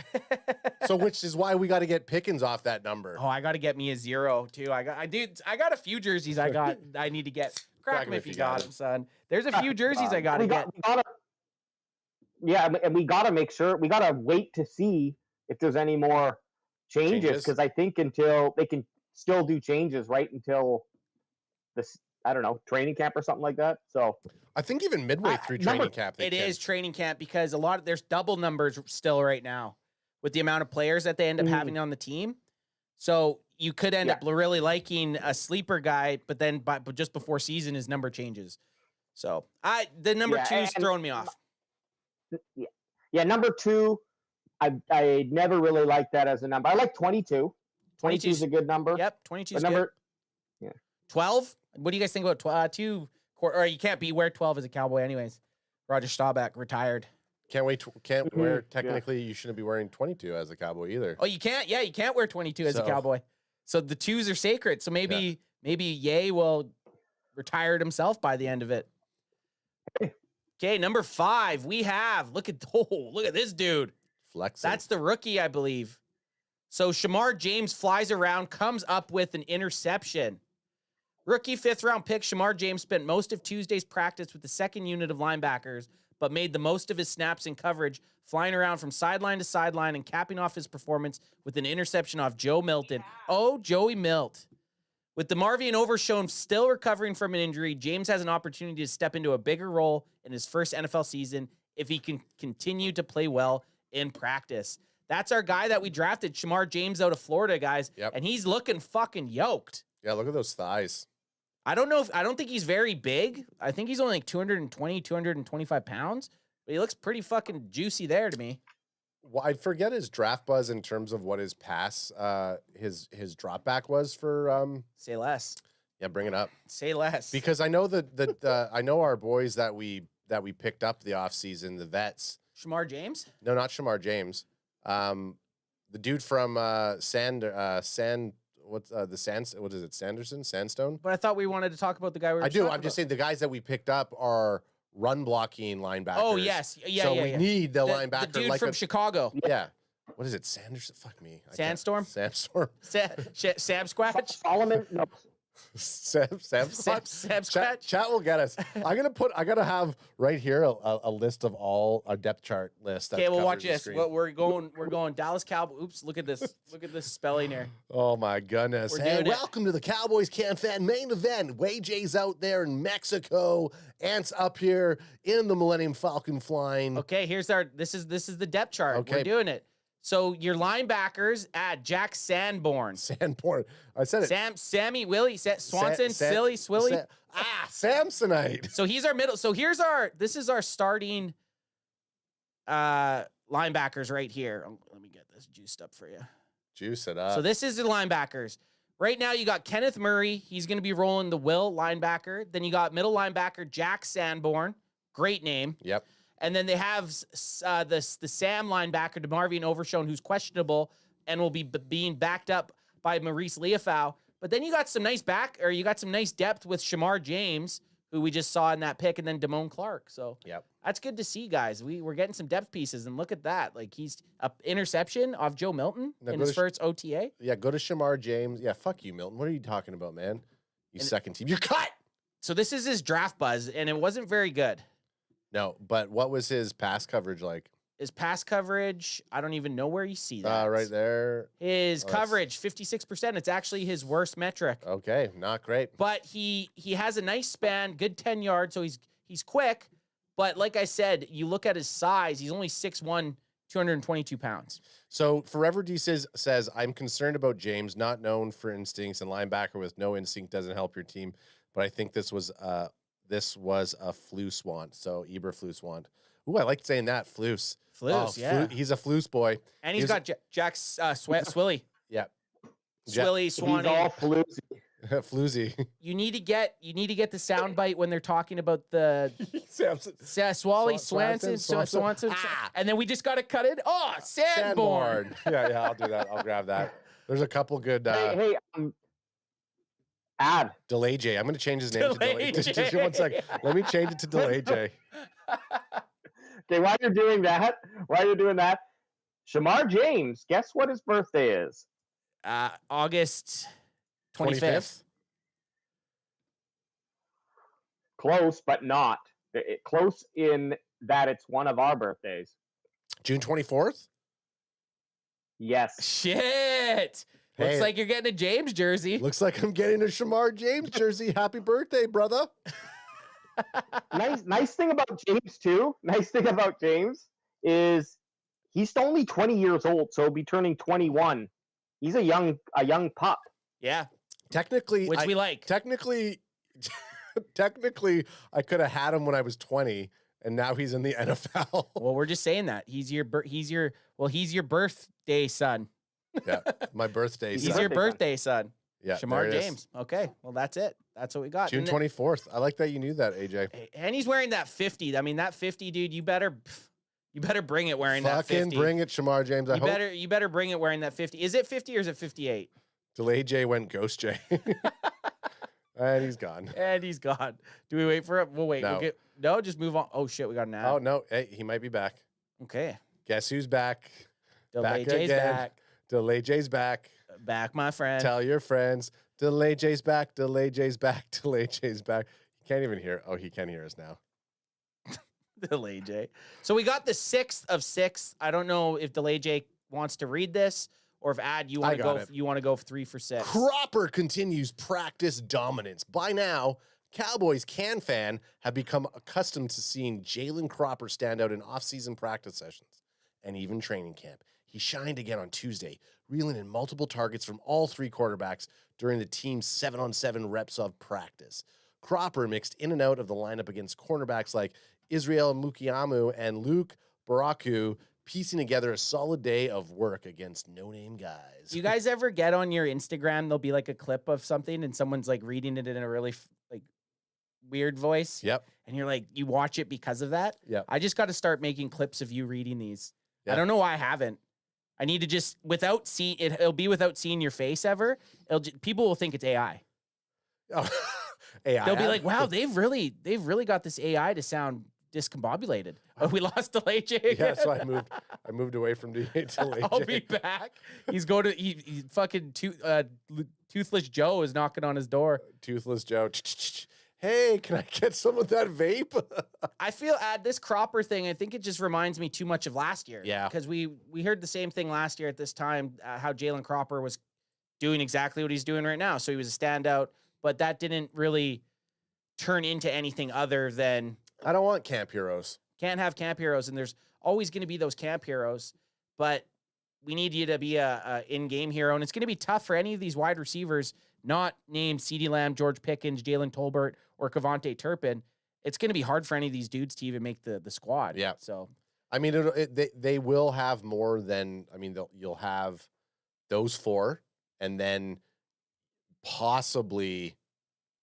So which is why we got to get Pickens off that number. Oh, I got to get me a 0 too. I got a few jerseys I need to get. Crack them if you got them, son. There's a few jerseys I got to get. And we got to make sure, we got to wait to see if there's any more changes, because I think until they can still do changes, right, until this, I don't know, training camp or something like that. So I think even midway through training camp, it is training camp, because there's double numbers still right now with the amount of players that they end up having on the team. So you could end up really liking a sleeper guy, but then but just before season his number changes. So the number 2's throwing me off. Yeah, number 2, I never really liked that as a number. I like 22. 22 is a good number. Yep, 22 is good. Yeah. 12? What do you guys think about 2? Or you can't wear 12 as a Cowboy anyways. Roger Staubach retired. Can't wear, technically you shouldn't be wearing 22 as a Cowboy either. Oh, you can't? Yeah, you can't wear 22 as a Cowboy. So the 2s are sacred. So maybe Ye will retire it himself by the end of it. Okay, number 5, we have, look at this dude. Flexing. That's the rookie, I believe. So Shamar James flies around, comes up with an interception. Rookie 5th-round pick Shamar James spent most of Tuesday's practice with the second unit of linebackers, but made the most of his snaps in coverage, flying around from sideline to sideline and capping off his performance with an interception off Joe Milton. Oh, Joey Milt. With DeMarvion Overshown still recovering from an injury, James has an opportunity to step into a bigger role in his first NFL season if he can continue to play well in practice. That's our guy that we drafted, Shamar James out of Florida, guys. Yep. And he's looking fucking yoked. Yeah, look at those thighs. I don't think he's very big. I think he's only like 220, 225 pounds, but he looks pretty fucking juicy there to me. Well, I forget his draft buzz in terms of what his pass, his drop back was for. Say less. Yeah, bring it up. Say less. Because I know I know our boys that we picked up the offseason, the vets. Shamar James? No, not Shamar James. The dude from Sandstone? But I thought we wanted to talk about the guy we were talking about. I'm just saying the guys that we picked up are run blocking linebackers. Oh, yes. Yeah, so we need the linebacker. The dude from Chicago. Yeah. What is it? Sanderson? Fuck me. Sandstorm? Sandstorm. Sam Squatch? Solomon? No. Sam Squatch? Chat will get us. I gotta have right here a list of all a depth chart list. Okay, well watch this. We're going Dallas Cowboys. Oops, look at this. Look at this spelling here. Oh my goodness. Hey, welcome to the Cowboys Can Fan main event. Way J's out there in Mexico. Ants up here in the Millennium Falcon flying. Okay, this is the depth chart. Okay. We're doing it. So your linebackers at Jack Sanborn. I said it. Sammy, Willie, Swanson, Silly, Swilly. Samsonite. So he's our middle. So this is our starting linebackers right here. Let me get this juiced up for you. Juice it up. So this is the linebackers. Right now you got Kenneth Murray. He's going to be rolling the Will linebacker. Then you got middle linebacker Jack Sanborn. Great name. Yep. And then they have the Sam linebacker, DeMarvion Overshown, who's questionable and will be being backed up by Maurice Leafau. But then you got some nice depth with Shamar James, who we just saw in that pick, and then Damone Clark. So that's good to see, guys. We're getting some depth pieces, and look at that. Like, he's an interception off Joe Milton in his first OTA. Yeah, go to Shamar James. Yeah, fuck you, Milton. What are you talking about, man? You second team. You're cut. So this is his draft buzz, and it wasn't very good. No, but what was his pass coverage like? His pass coverage, I don't even know where you see that. Right there. His coverage, 56%. It's actually his worst metric. Okay, not great. But he has a nice span, good 10 yards, so he's quick. But like I said, you look at his size, he's only 6'1", 222 pounds. So Forever D says, I'm concerned about James, not known for instincts, and linebacker with no instinct doesn't help your team. But I think this was a flu swant. So Eberflus want. Ooh, I like saying that. Flus. Yeah. He's a flus boy. And he's got Jack Swilly. Yeah. Swilly, Swanee. He's all floozy. Floozy. You need to get the soundbite when they're talking about the Swally, Swanson, and then we just got to cut it. Oh, Sanborn. Yeah, I'll do that. I'll grab that. There's a couple good. Hey, add Delay J. I'm going to change his name Delay to J. Delay. Just 1 second. Let me change it to Delay J. Okay, while you're doing that, Shamar James, guess what his birthday is? August 25th. Close, but not. Close in that it's one of our birthdays. June 24th? Yes. Shit. Hey, Looks like you're getting a James jersey. Looks like I'm getting a Shamar James jersey. Happy birthday, brother. Nice thing about James, too. Nice thing about James is he's only 20 years old, so he'll be turning 21. He's a young pup. Yeah. Technically, Which we like. Technically, I could have had him when I was 20, and now he's in the NFL. Well, we're just saying that he's your birthday son. Yeah, my birthday. He's your birthday son. Yeah, Shamar James. Okay, well that's it. That's what we got. June 24th. I like that you knew that, AJ. And he's wearing that 50. I mean, that 50, dude. You better bring it wearing that 50. Fucking bring it, Shamar James. You better bring it wearing that 50. Is it 50 or is it 58? Delay J went Ghost J. And he's gone. Do we wait for it? We'll wait. No. No, just move on. Oh shit, we got an ad. Oh no, hey, he might be back. Okay. Guess who's back? Delay J's back. Delay J's back. Back, my friend. Tell your friends. Delay J's back. Delay J's back. Delay J's back. He can't even hear. Oh, he can hear us now. Delay J. So we got the 6th of 6. I don't know if Delay J wants to read this or if you want to go 3 for 6. Cropper continues practice dominance. By now, Cowboys fan have become accustomed to seeing Jalen Cropper stand out in off-season practice sessions and even training camp. He shined again on Tuesday, reeling in multiple targets from all 3 quarterbacks during the team's 7-on-7 reps of practice. Cropper mixed in and out of the lineup against cornerbacks like Israel Mukiamu and Luke Baraku, piecing together a solid day of work against no-name guys. You guys ever get on your Instagram, there'll be like a clip of something and someone's like reading it in a really weird voice? Yep. And you're like, you watch it because of that? Yep. I just got to start making clips of you reading these. Yep. I don't know why I haven't. I need to just it'll be without seeing your face ever. People will think it's AI. Oh, AI. They'll be like, "Wow, they've really got this AI to sound discombobulated." Oh, we lost Delay J again. Yeah, so I moved away from Delay J. I'll be back. He's going to he fucking Toothless Joe is knocking on his door. Toothless Joe. Hey, can I get some of that vape? I feel this Cropper thing, I think it just reminds me too much of last year. Yeah. Because we heard the same thing last year at this time, how Jalen Cropper was doing exactly what he's doing right now. So he was a standout, but that didn't really turn into anything other than... I don't want camp heroes. Can't have camp heroes, and there's always going to be those camp heroes, but we need you to be a in-game hero, and it's going to be tough for any of these wide receivers not named CeeDee Lamb, George Pickens, Jalen Tolbert, or Kevontae Turpin. It's going to be hard for any of these dudes to even make the squad. Yeah. So, I mean, they will have more than, I mean, you'll have those 4, and then possibly,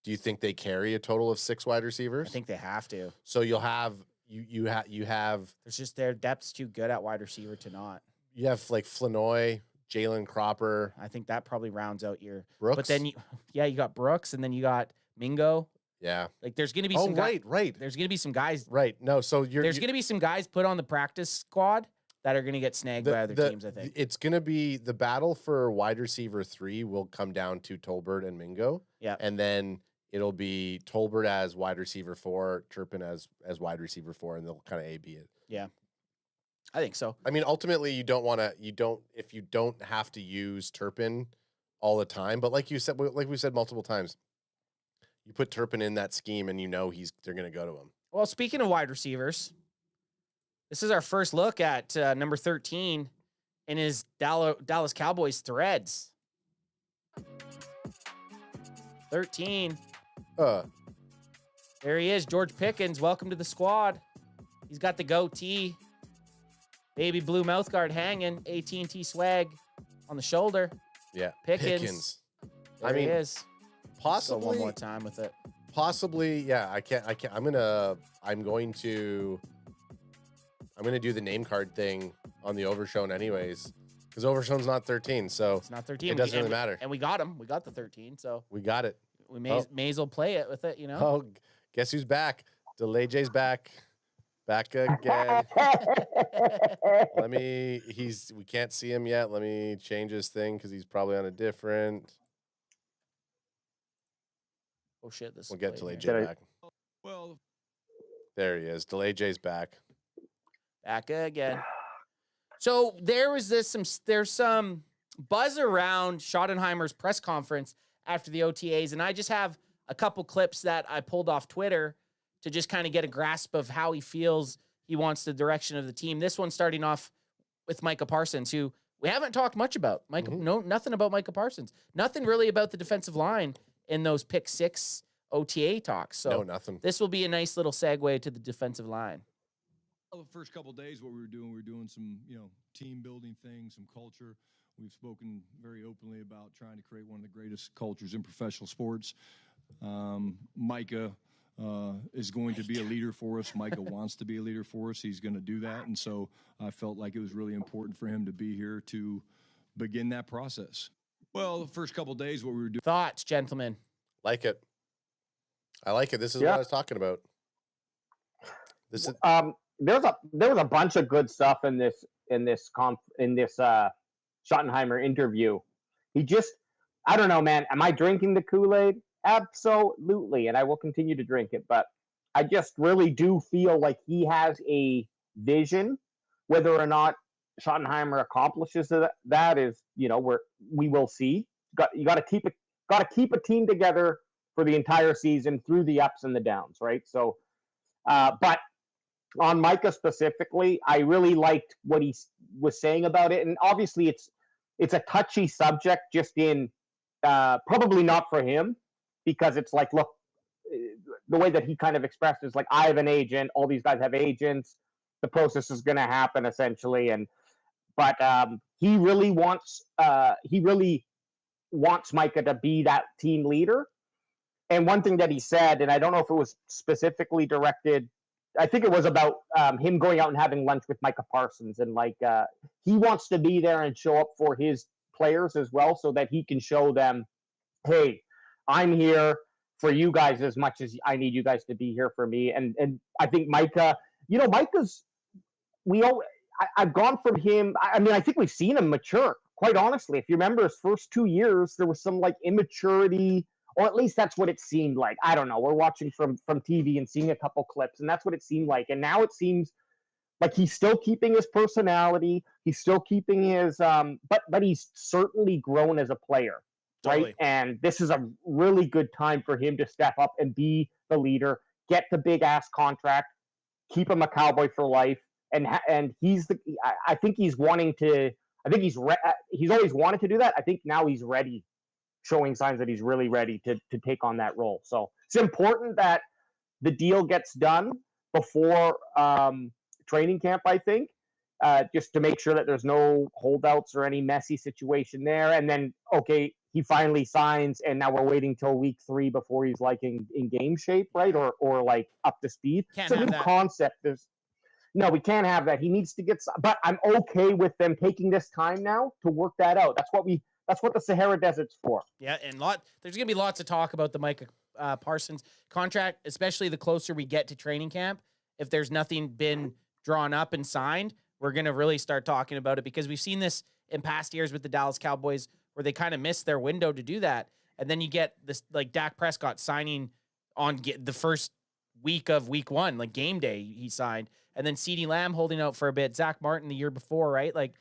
do you think they carry a total of 6 wide receivers? I think they have to. So you'll have, you have. There's just their depth's too good at wide receiver to not. You have like Flanoy, Jalen Cropper. I think that probably rounds out your Brooks. But then, you got Brooks, and then you got Mingo. Yeah. Like, there's going to be some guys. Right. There's going to be some guys. Right. No, so There's going to be some guys put on the practice squad that are going to get snagged by other teams, I think. It's going to be the battle for wide receiver 3 will come down to Tolbert and Mingo. Yeah. And then it'll be Tolbert as wide receiver 4, Turpin as wide receiver 4, and they'll kind of A-B it. Yeah. I think so. I mean, ultimately, if you don't have to use Turpin all the time, but like we said multiple times, you put Turpin in that scheme and they're going to go to him. Well, speaking of wide receivers, this is our first look at number 13 in his Dallas Cowboys threads. 13. There he is, George Pickens. Welcome to the squad. He's got the goatee, baby blue mouthguard hanging, AT&T swag on the shoulder. Yeah, Pickens. There he is. Possibly go one more time with it. Possibly, yeah. I can't. I'm going to do the name card thing on the Overshown anyways, because Overshown's not 13, so it's not 13. It doesn't really matter. And we got him. We got the 13, so we got it. We may as well play it with it, Oh, guess who's back? Delay J's back. Back again. We can't see him yet. Let me change his thing because he's probably on a different. Oh shit! We'll get Delay J back. Well, there he is. Delay J's back. Back again. So there's some buzz around Schottenheimer's press conference after the OTAs, and I just have a couple clips that I pulled off Twitter to just kind of get a grasp of how he feels he wants the direction of the team. This one starting off with Micah Parsons, who we haven't talked much about. Nothing about Micah Parsons. Nothing really about the defensive line in those pick 6 OTA talks. So nothing. This will be a nice little segue to the defensive line. The first couple of days, what we were doing some, team building things, some culture. We've spoken very openly about trying to create one of the greatest cultures in professional sports. Micah is going to be a leader for us. Micah wants to be a leader for us. He's going to do that. And so I felt like it was really important for him to be here to begin that process. Well, the first couple of days, what we were doing. Thoughts, gentlemen? Like it. I like it. This is what I was talking about. This is there was a bunch of good stuff in this Schottenheimer interview. I don't know, man. Am I drinking the Kool-Aid? Absolutely, and I will continue to drink it. But I just really do feel like he has a vision. Whether or not Schottenheimer accomplishes that is, we will see. You got to keep a team together for the entire season through the ups and the downs, right? So, but on Micah specifically, I really liked what he was saying about it, and obviously it's a touchy subject, just in probably not for him, because it's like, look, the way that he kind of expressed is like, I have an agent, all these guys have agents, the process is going to happen essentially, but he really wants Micah to be that team leader. And one thing that he said, and I don't know if it was specifically directed, I think it was about him going out and having lunch with Micah Parsons, and he wants to be there and show up for his players as well, so that he can show them, hey, I'm here for you guys as much as I need you guys to be here for me. And I think Micah, I've gone from him. I mean, I think we've seen him mature, quite honestly. If you remember his first 2 years, there was some immaturity, or at least that's what it seemed like. I don't know. We're watching from TV and seeing a couple clips, and that's what it seemed like. And now it seems like he's still keeping his personality. He's still keeping his, but he's certainly grown as a player, right? Totally. And this is a really good time for him to step up and be the leader, get the big ass contract, keep him a Cowboy for life. And I think he's wanting to. I think he's always wanted to do that. I think now he's ready, showing signs that he's really ready to take on that role. So it's important that the deal gets done before training camp, I think, just to make sure that there's no holdouts or any messy situation there. And then, okay, he finally signs, and now we're waiting till week 3 before he's in game shape, right? Or up to speed. Can't it's a have new that. concept. No, we can't have that. He needs to get, but I'm okay with them taking this time now to work that out. That's what the Sahara Desert's for. Yeah, and there's going to be lots of talk about the Micah Parsons contract, especially the closer we get to training camp. If there's nothing been drawn up and signed, we're going to really start talking about it, because we've seen this in past years with the Dallas Cowboys where they kind of missed their window to do that. And then you get this, like Dak Prescott signing on the first week of week 1, like game day he signed, and then CeeDee Lamb holding out for a bit, Zach Martin the year before, right? Like,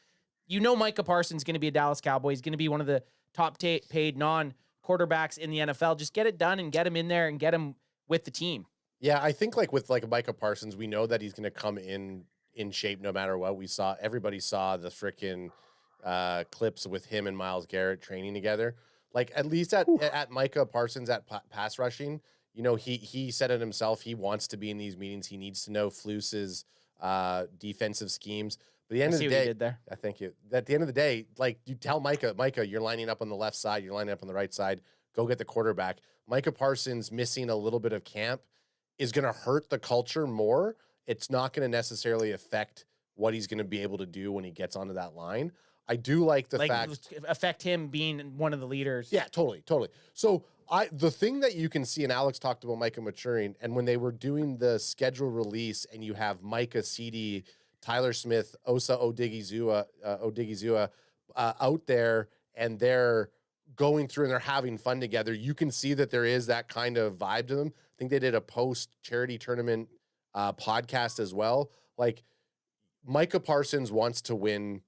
Micah Parsons going to be a Dallas Cowboy. He's going to be one of the top paid non-quarterbacks in the NFL. Just get it done and get him in there and get him with the team. Yeah, I think like with like Micah Parsons, we know that he's going to come in shape no matter what. Everybody saw the freaking clips with him and Myles Garrett training together. Like at least at Micah Parsons at pass rushing, he said it himself. He wants to be in these meetings. He needs to know Fluce's defensive schemes. But at the end of the day, did there. Thank you. At the end of the day, like you tell Micah, you're lining up on the left side, you're lining up on the right side. Go get the quarterback. Micah Parsons missing a little bit of camp is going to hurt the culture more. It's not going to necessarily affect what he's going to be able to do when he gets onto that line. I do like the fact affect him being one of the leaders. Yeah, totally. So the thing that you can see, and Alex talked about Micah maturing, and when they were doing the schedule release, and you have Micah, CeeDee, Tyler Smith, Osa Odigizua out there, and they're going through and they're having fun together, you can see that there is that kind of vibe to them. I think they did a post-charity tournament podcast as well. Like, Micah Parsons wants to win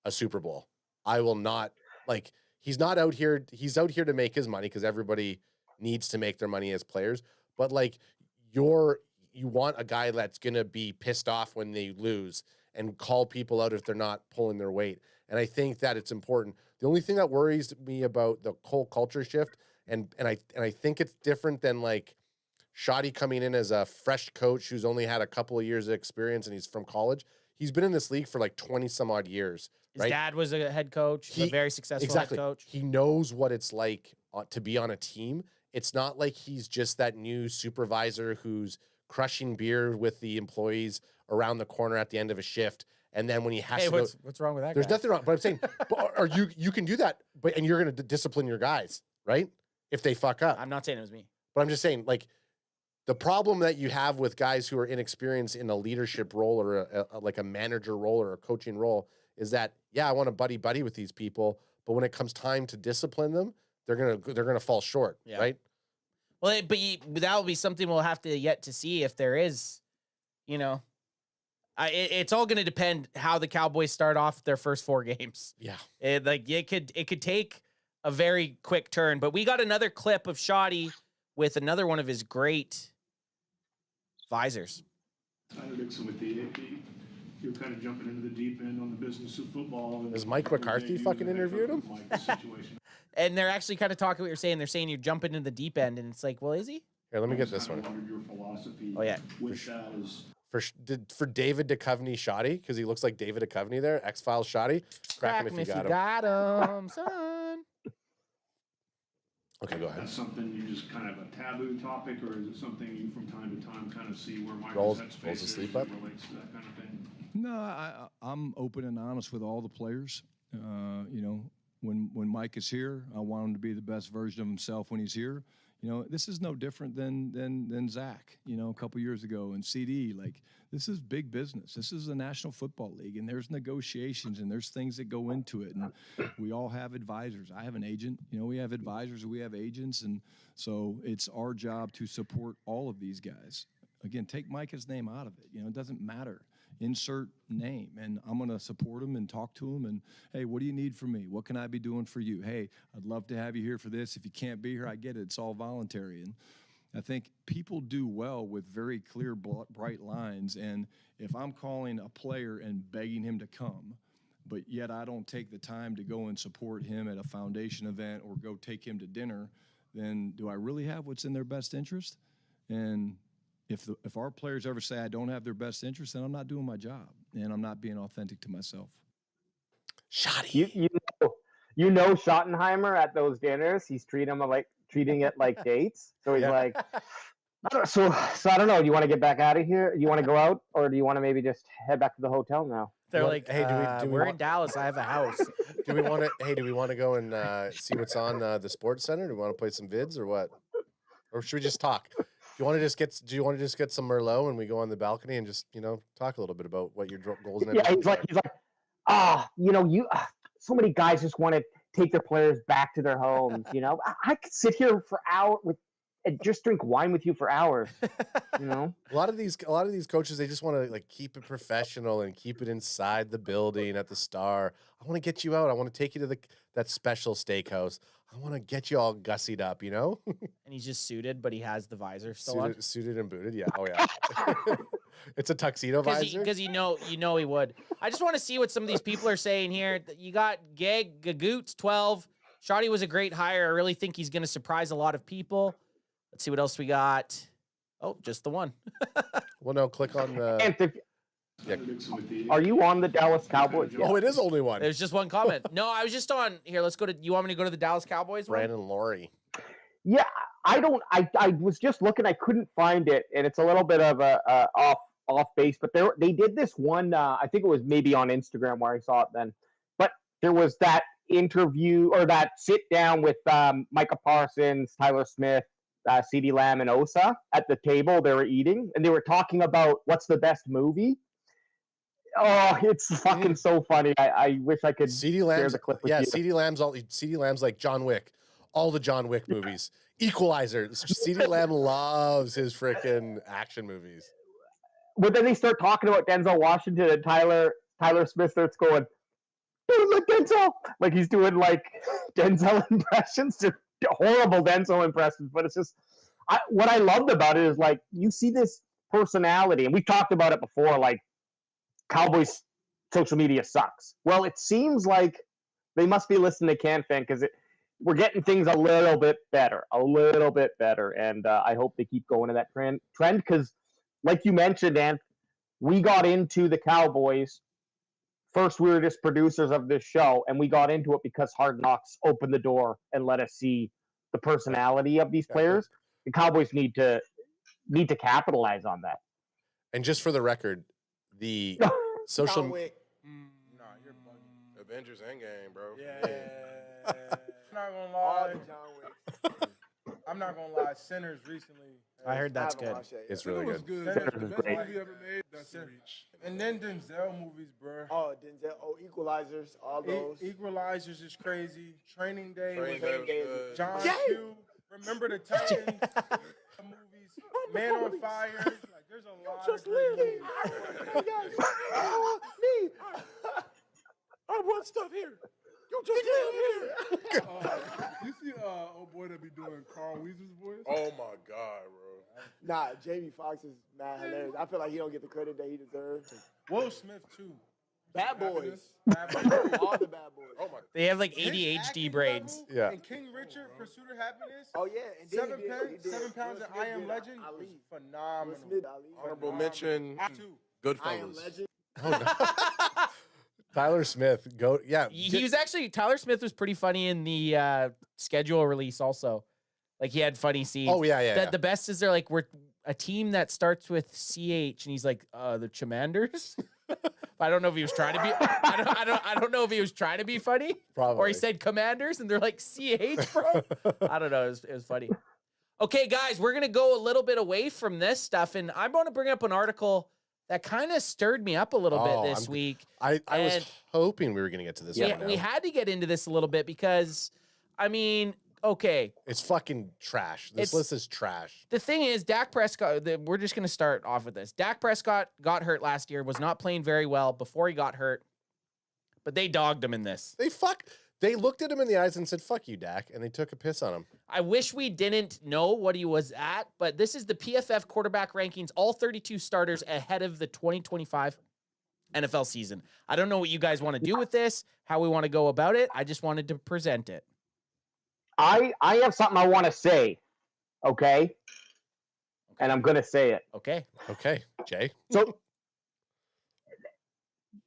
a Super Bowl. I will not, like, he's not out here. He's out here to make his money because everybody needs to make their money as players. But, like, you want a guy that's going to be pissed off when they lose and call people out if they're not pulling their weight. And I think that it's important. The only thing that worries me about the whole culture shift, and I think it's different than like Schotty coming in as a fresh coach who's only had a couple of years of experience and he's from college. He's been in this league for like 20 some odd years. His dad was a head coach, a very successful head coach. He knows what it's like to be on a team. It's not like he's just that new supervisor who's crushing beer with the employees around the corner at the end of a shift. And then when he has to what's wrong with that? There's nothing wrong. But I'm saying, or you can do that, and you're going to discipline your guys, right? If they fuck up. I'm not saying it was me. But I'm just saying, like, the problem that you have with guys who are inexperienced in a leadership role or like a manager role or a coaching role is that, yeah, I want to buddy with these people, but when it comes time to discipline them, they're gonna fall short, right? Well, that will be something we'll have to yet to see if there is, it's all going to depend how the Cowboys start off their first 4 games. Yeah, it could take a very quick turn. But we got another clip of Schotty with another one of his great visors. Tyler Dixon with the AP. You're kind of jumping into the deep end on the business of football. Has Mike McCarthy fucking interviewed him? And they're actually kind of talking what you're saying. They're saying you're jumping into the deep end, and it's like, well, is he? Here, let me get this one. Your philosophy. Oh yeah. For David Duchovny Schotty, because he looks like David Duchovny there. X-Files Schotty. Crack him if you got him, son. Okay, go ahead. That's something you just kind of a taboo topic, or is it something you from time to time kind of see where Mike's rolls headspace asleep up? relates to that kind of thing? No, I'm open and honest with all the players. When Mike is here, I want him to be the best version of himself when he's here. This is no different than Zach, a couple years ago, and CD. Like, this is big business. This is the National Football League, and there's negotiations, and there's things that go into it, and we all have advisors. I have an agent. We have advisors, we have agents, and so it's our job to support all of these guys. Again, take Micah's name out of it. It doesn't matter. Insert name, and I'm going to support him and talk to him. And hey, what do you need from me? What can I be doing for you? Hey, I'd love to have you here for this. If you can't be here, I get it. It's all voluntary. And I think people do well with very clear, bright lines. And if I'm calling a player and begging him to come, but yet I don't take the time to go and support him at a foundation event or go take him to dinner, then do I really have what's in their best interest? And if our players ever say I don't have their best interest, then I'm not doing my job, and I'm not being authentic to myself. Schotty. You know Schottenheimer at those dinners, he's treating it like dates. So he's like, so I don't know. Do you want to get back out of here? Do you want to go out, or do you want to maybe just head back to the hotel now? They're like, hey, we're in Dallas. I have a house. Do we want to go and see what's on the Sports Center? Do we want to play some vids or what? Or should we just talk? Do you want to just get some Merlot and we go on the balcony and just talk a little bit about what your goals and Yeah, ambitions he's like, so many guys just want to take their players back to their homes. I could sit here for hours and just drink wine with you for hours. A lot of these coaches, they just want to like keep it professional and keep it inside the building at the Star. I want to get you out. I want to take you to that special steakhouse. I want to get you all gussied up, And he's just suited, but he has the visor still on. Suited and booted. Yeah. Oh yeah. It's a tuxedo visor. Because he would. I just want to see what some of these people are saying here. You got Gagoots 12. Shotty was a great hire. I really think he's going to surprise a lot of people. Let's see what else we got. Oh, just the one. Well, no, click on the. Are you on the Dallas Cowboys? Oh, it is only one. There's just one comment. No, I was just on here. Let's go to. You want me to go to the Dallas Cowboys? Brandon Laurie. Yeah, I don't. I was just looking. I couldn't find it, and it's a little bit of a off base. But they did this one. I think it was maybe on Instagram where I saw it then. But there was that interview or that sit down with Micah Parsons, Tyler Smith, CeeDee Lamb, and Osa at the table. They were eating, and they were talking about what's the best movie. Oh, it's fucking so funny. I wish I could share the clip with you. CeeDee Lamb's like John Wick. All the John Wick movies. Equalizer. CeeDee Lamb loves his freaking action movies. But then they start talking about Denzel Washington, and Tyler Smith starts going, "Dude, look, Denzel!" Like he's doing like Denzel impressions, just horrible Denzel impressions. But it's just what I loved about it is like you see this personality, and we've talked about it before. Like Cowboys social media sucks. Well, it seems like they must be listening to CanFan because we're getting things a little bit better, and I hope they keep going to that trend because, like you mentioned, Ant, we got into the Cowboys. First, we were just producers of this show, and we got into it because Hard Knocks opened the door and let us see the personality of these players. The Cowboys need to capitalize on that. And just for the record, the social. Nah, you're bugging. Avengers Endgame, bro. Yeah. I'm not gonna lie. I'm not gonna lie. Sinners recently. I heard that's good. It's really It was good. good. Sinners The is best great. movie ever made. That's a reach. And then Denzel movies, bro. Oh, Denzel. Oh, Equalizers. All those. Equalizers is crazy. Training Day Training was Day was good. John Yeah. Q. Remember the Titans movies. Man on Fire. Like there's a lot of great movies. Me. I want stuff here. You just live here. You see, old boy that be doing Carl Weasel's voice? Oh my God, bro. Nah, Jamie Foxx is mad hilarious. I feel like he don't get the credit that he deserves. Will Smith too. Bad Boys. Bad Boys. All the Bad Boys. Oh my. They have like His ADHD acting brains. level Yeah. And King Richard, Pursuit of Happiness. Oh yeah. And then he did 7 pounds Will of Smith I Am did Legend Ali. was phenomenal. Will Smith, Ali. Honorable mention. Two. I Am Goodfellas. Legend. Oh, no. Tyler Smith, go. Yeah. He was actually Tyler Smith was pretty funny in the schedule release also. Like he had funny scenes. Oh yeah. The best is they're like we're a team that starts with CH and he's like the Chamanders. I don't know if he was trying to be. I don't know if he was trying to be funny Probably. or he said Commanders and they're like CH, bro. I don't know. It was funny. Okay, guys, we're gonna go a little bit away from this stuff, and I'm going to bring up an article that kind of stirred me up a little bit this week. I was And- hoping we were going to get to this. Yeah, one now. we had to get into this a little bit because, I mean, okay. It's fucking trash. This It's- list is trash. The thing is, Dak Prescott, we're just going to start off with this. Dak Prescott got hurt last year, was not playing very well before he got hurt, but they dogged him in this. They looked at him in the eyes and said, "Fuck you, Dak," and they took a piss on him. I wish we didn't know what he was at, but this is the PFF quarterback rankings, all 32 starters ahead of the 2025 NFL season. I don't know what you guys want to do with this, how we want to go about it. I just wanted to present it. I have something I want to say, okay? And I'm going to say it. Okay. Okay, Jay. So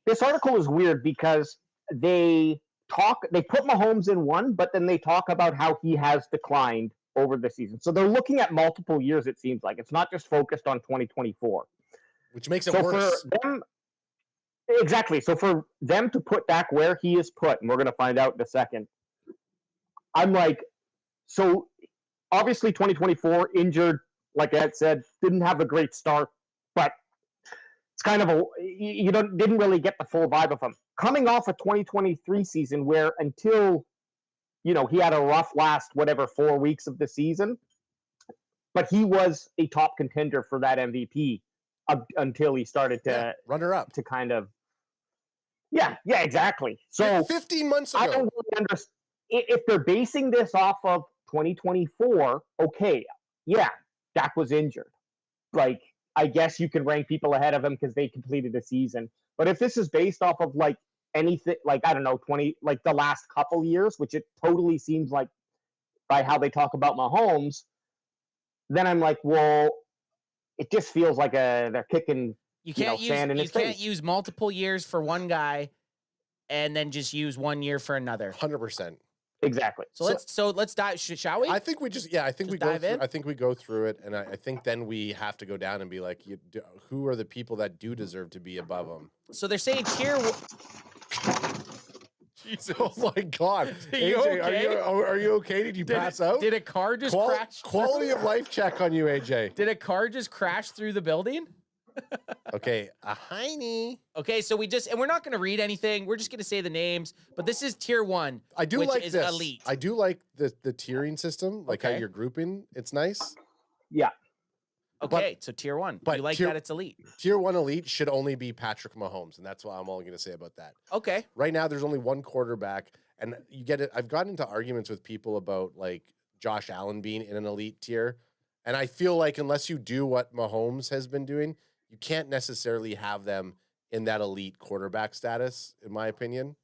this article is weird because they put Mahomes in one, but then they talk about how he has declined over the season. So they're looking at multiple years, it seems like. It's not just focused on 2024. Which makes it So worse. for them, exactly. So for them to put Dak where he is put, and we're going to find out in a second, I'm like, so obviously 2024 injured like Ed said, didn't have a great start, but it's kind of didn't really get the full vibe of him. Coming off a 2023 season where until, he had a rough last, 4 weeks of the season, but he was a top contender for that MVP until he started to runner up to kind of. Yeah, exactly. So 15 months ago. I don't really understand if they're basing this off of 2024. Okay, yeah, Dak was injured. Like, I guess you can rank people ahead of him because they completed the season. But if this is based off of like anything, like I don't know, the last couple years, which it totally seems like by how they talk about Mahomes, then I'm like, well, it just feels like they're kicking. You can't use multiple years for one guy, and then just use 1 year for another. 100%. Exactly. So let's dive. Shall we? I think we just I think we go through, I think we go through it, and I think then we have to go down and be like, who are the people that do deserve to be above them? So they're saying tier. Jesus. Oh my God! Are you AJ, okay? Are you okay? Did you pass out? Did a car just crash? Quality of life check on you, AJ. Did a car just crash through the building? Okay, a heiny. Okay, so we're not going to read anything. We're just going to say the names. But this is tier 1. I do which like is this. elite. I do like the tiering system, like how you're grouping. It's nice. Yeah. Okay, so tier 1. But you like that it's elite. Tier 1 elite should only be Patrick Mahomes, and that's what I'm all going to say about that. Okay. Right now, there's only one quarterback, and you get it. I've gotten into arguments with people about like Josh Allen being in an elite tier, and I feel like unless you do what Mahomes has been doing, you can't necessarily have them in that elite quarterback status, in my opinion.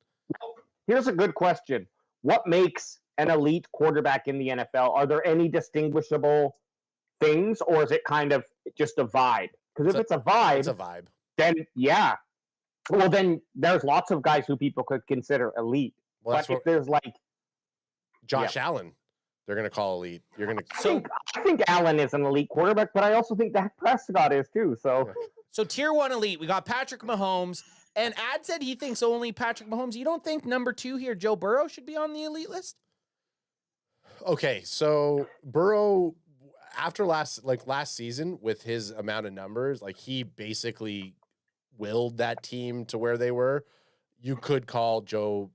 Here's a good question. What makes an elite quarterback in the NFL? Are there any distinguishable things, or is it kind of just a vibe? Because if it's a vibe, then yeah. Well, then there's lots of guys who people could consider elite. Well, but if there's like Josh Allen, they're going to call elite. You're going to. I think Allen is an elite quarterback, but I also think Dak Prescott is too. So tier 1 elite, we got Patrick Mahomes, and Ad said he thinks only Patrick Mahomes. You don't think number 2 here, Joe Burrow, should be on the elite list? Okay, so Burrow, after last season with his amount of numbers, like he basically willed that team to where they were. You could call Joe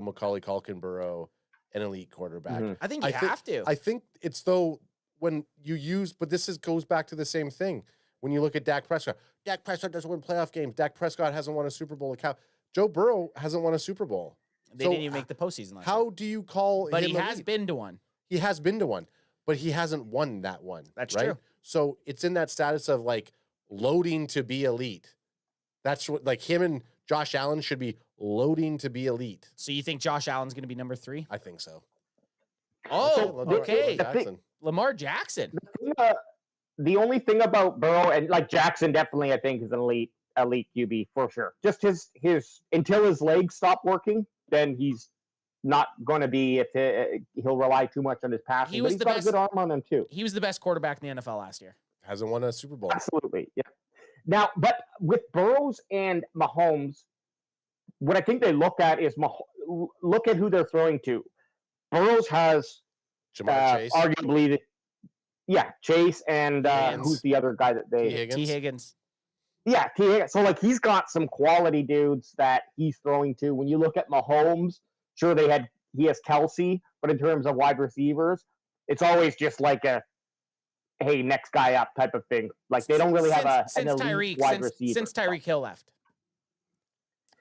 Macaulay Culkin Burrow an elite quarterback. Mm-hmm. I think you have to. I think it's when you use, but goes back to the same thing. When you look at Dak Prescott doesn't win playoff games. Dak Prescott hasn't won a Super Bowl. Joe Burrow hasn't won a Super Bowl. They didn't even make the postseason last year. How do you call But him he has elite? been to one. He has been to one, but he hasn't won that one. That's right? true. So it's in that status of like loading to be elite. That's what like him and Josh Allen should be loading to be elite. So you think Josh Allen's going to be number 3? I think so. Oh, okay. Lamar Lamar Jackson. The only thing about Burrow and like Jackson definitely, I think, is an elite QB for sure. Just his until his legs stop working, then he's not going to be. If he'll rely too much on his passing, He was but he's the got best- a good arm on him too. He was the best quarterback in the NFL last year. Hasn't won a Super Bowl. Absolutely, yeah. Now, but with Burrows and Mahomes, what I think they look at is look at who they're throwing to. Burrows has Jamar Chase, arguably, Chase and who's the other guy that they T. Higgins. Yeah, T. Higgins. So like he's got some quality dudes that he's throwing to. When you look at Mahomes, sure he has Kelsey, but in terms of wide receivers, it's always just like a hey, next guy up type of thing. Like they don't really have an elite wide receiver. Since Tyreek Hill left.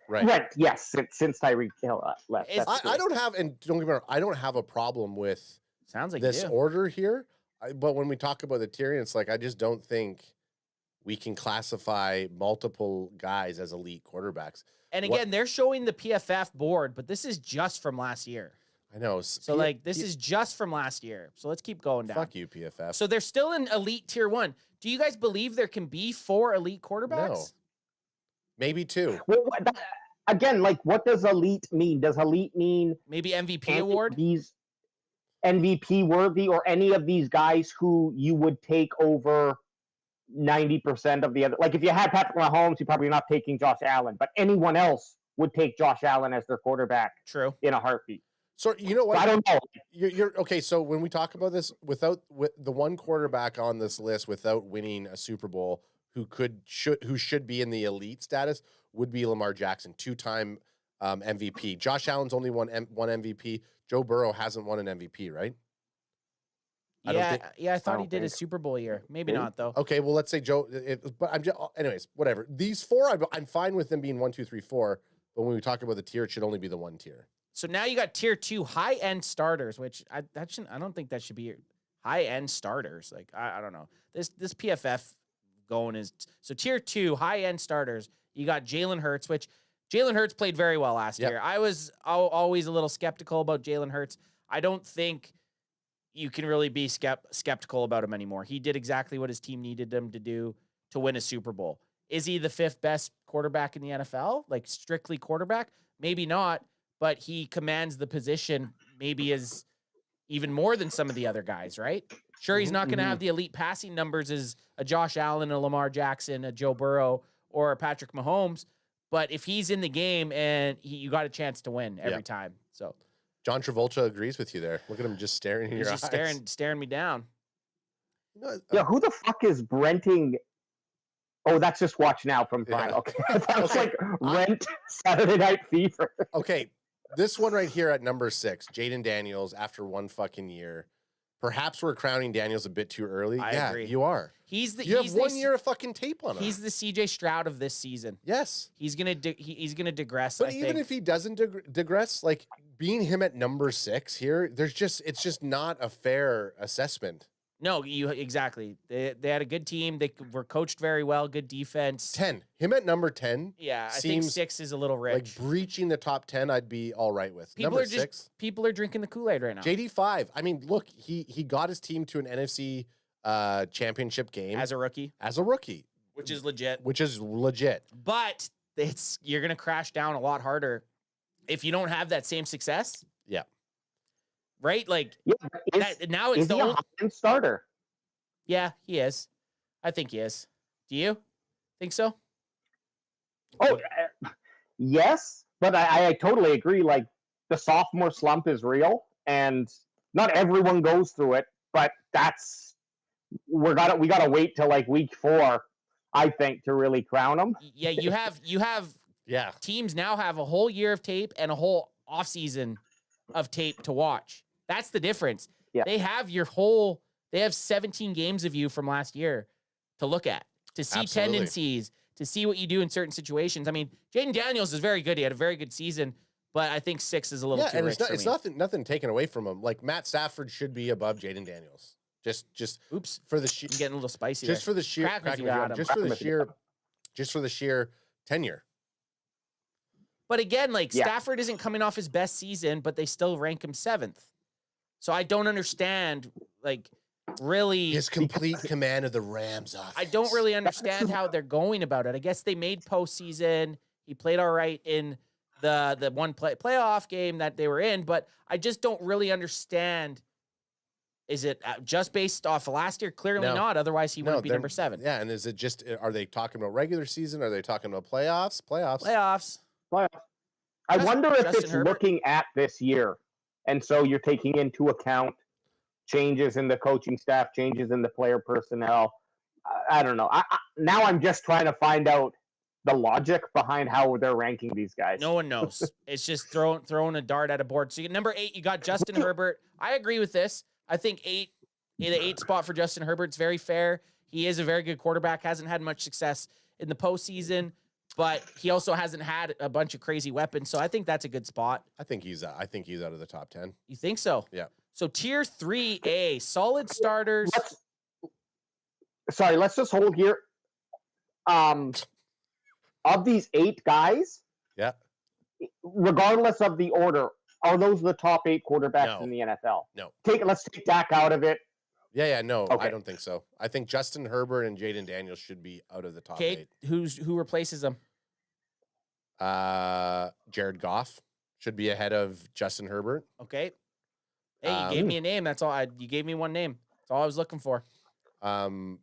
right? Yes, since Tyreek Hill left. I don't have, and don't get me wrong, I don't have a problem with Sounds like this you do. order here. But when we talk about the tiering, it's like I just don't think we can classify multiple guys as elite quarterbacks. And again, they're showing the PFF board, but this is just from last year. I know. So this is just from last year. So let's keep going down. Fuck you, PFF. So they're still in elite tier 1. Do you guys believe there can be 4 elite quarterbacks? No. Maybe 2. Well, again, like what does elite mean? Does elite mean Maybe MVP award? These MVP worthy or any of these guys who you would take over 90% of the other. Like if you had Patrick Mahomes, you're probably not taking Josh Allen, but anyone else would take Josh Allen as their quarterback. True. In a heartbeat. So you know what? I don't know. You're okay. So when we talk about this, with the one quarterback on this list without winning a Super Bowl, who should be in the elite status would be Lamar Jackson, 2-time MVP. Josh Allen's only won one MVP. Joe Burrow hasn't won an MVP, right? I thought don't he did his think- Super Bowl year. Maybe Really? not though. Okay, well let's say Joe. But I'm just, anyways, whatever. These four, I'm fine with them being 1, 2, 3, 4. But when we talk about the tier, it should only be the one tier. So now you got tier 2 high end starters, which I don't think that should be high end starters. Like I don't know. This PFF going is so tier 2 high end starters. You got Jalen Hurts, which Jalen Hurts played very well last year. I was always a little skeptical about Jalen Hurts. I don't think you can really be skeptical about him anymore. He did exactly what his team needed him to do to win a Super Bowl. Is he the 5th best quarterback in the NFL? Like strictly quarterback? Maybe not, but he commands the position maybe as even more than some of the other guys, right? Sure, he's not going to have the elite passing numbers as a Josh Allen, a Lamar Jackson, a Joe Burrow, or a Patrick Mahomes, but if he's in the game and you got a chance to win every time. So John Travolta agrees with you there. Look at him just staring in he's your just eyes. staring me down. Yeah, who the fuck is renting? Oh, that's just Watch Now from Prime. Yeah. Okay, that's Okay. like Rent Saturday Night Fever. Okay, this one right here at number 6, Jaden Daniels, after one fucking year. Perhaps we're crowning Daniels a bit too early. I yeah, agree. you are. You have 1 year of fucking tape on him. He's the CJ Stroud of this season. Yes. He's gonna he's gonna digress. But I even think. if he doesn't digress, like being him at number 6 here, it's just not a fair assessment. No, exactly. They had a good team. They were coached very well. Good defense. 10. Him at number 10. Yeah, I think seems 6 is a little rich. Like breaching the top 10, I'd be all right with. People number are just 6. people are drinking the Kool-Aid right now. JD 5. I mean, look, he got his team to an NFC championship game as a rookie, which is legit. but you're gonna crash down a lot harder if you don't have that same success. Yeah. Right? Like Yeah, now it's is the he a only. high-end starter? Yeah, he is. I think he is. Do you think so? Oh, yes, but I totally agree. Like the sophomore slump is real, and not everyone goes through it. But we gotta wait till like week 4, I think, to really crown him. Yeah, you have Yeah. teams now have a whole year of tape and a whole offseason of tape to watch. That's the difference. Yeah. They have 17 games of you from last year to look at, to see Absolutely. tendencies, to see what you do in certain situations. I mean, Jaden Daniels is very good. He had a very good season, but I think 6 is a little too and rich it's nothing taken away from him. Like Matt Stafford should be above Jaden Daniels. Just Oops, for the sheer, I'm getting a little spicy. just there. for the sheer, Crack me if you crack me got up, him. just for the sheer tenure. But again, like Yeah. Stafford isn't coming off his best season, but they still rank him 7th. So I don't understand, like, really. His complete command of the Rams offense. I don't really understand how they're going about it. I guess they made postseason. He played all right in the one playoff game that they were in, but I just don't really understand. Is it just based off of last year? Clearly No. not. Otherwise, he wouldn't be they're- number 7. Yeah, and is it just? Are they talking about regular season? Are they talking about playoffs? Playoffs. Playoffs. I wonder if Justin it's Herbert? looking at this year, and so you're taking into account changes in the coaching staff, changes in the player personnel. I don't know. Now I'm just trying to find out the logic behind how they're ranking these guys. No one knows. It's just throwing a dart at a board. So number 8, you got Justin Herbert. I agree with this. I think the 8 spot for Justin Herbert's very fair. He is a very good quarterback. Hasn't had much success in the postseason, but he also hasn't had a bunch of crazy weapons. So I think that's a good spot. I think he's out of the top 10. You think so? Yeah. So tier 3A, solid starters. Let's just hold here. Of these 8 guys, Yeah. regardless of the order, are those the top 8 quarterbacks No. in the NFL? No. Let's take Dak out of it. Yeah, no, I Okay. don't think so. I think Justin Herbert and Jaden Daniels should be out of the top Okay, 8. who replaces him? Jared Goff should be ahead of Justin Herbert. Okay. Hey, you gave me a name. That's all. You gave me one name. That's all I was looking for. Because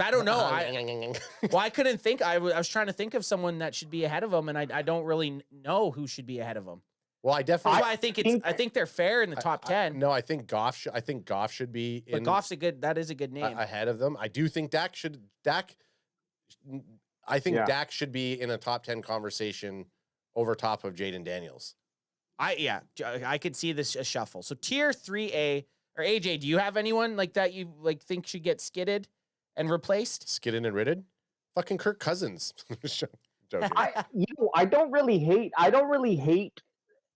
I don't know. I couldn't think. I was trying to think of someone that should be ahead of him, and I don't really know who should be ahead of him. Well, I That's definitely. why I think they're fair in the top 10. No, I think Goff should be But Goff's that is a good name. ahead of them. I do think Dak should Dak should be in a top 10 conversation over top of Jaden Daniels. I could see this a shuffle. So tier 3A or AJ, do you have anyone like that you like think should get skidded and replaced? Skidded and Ritted? Fucking Kirk Cousins. Joking. I don't really hate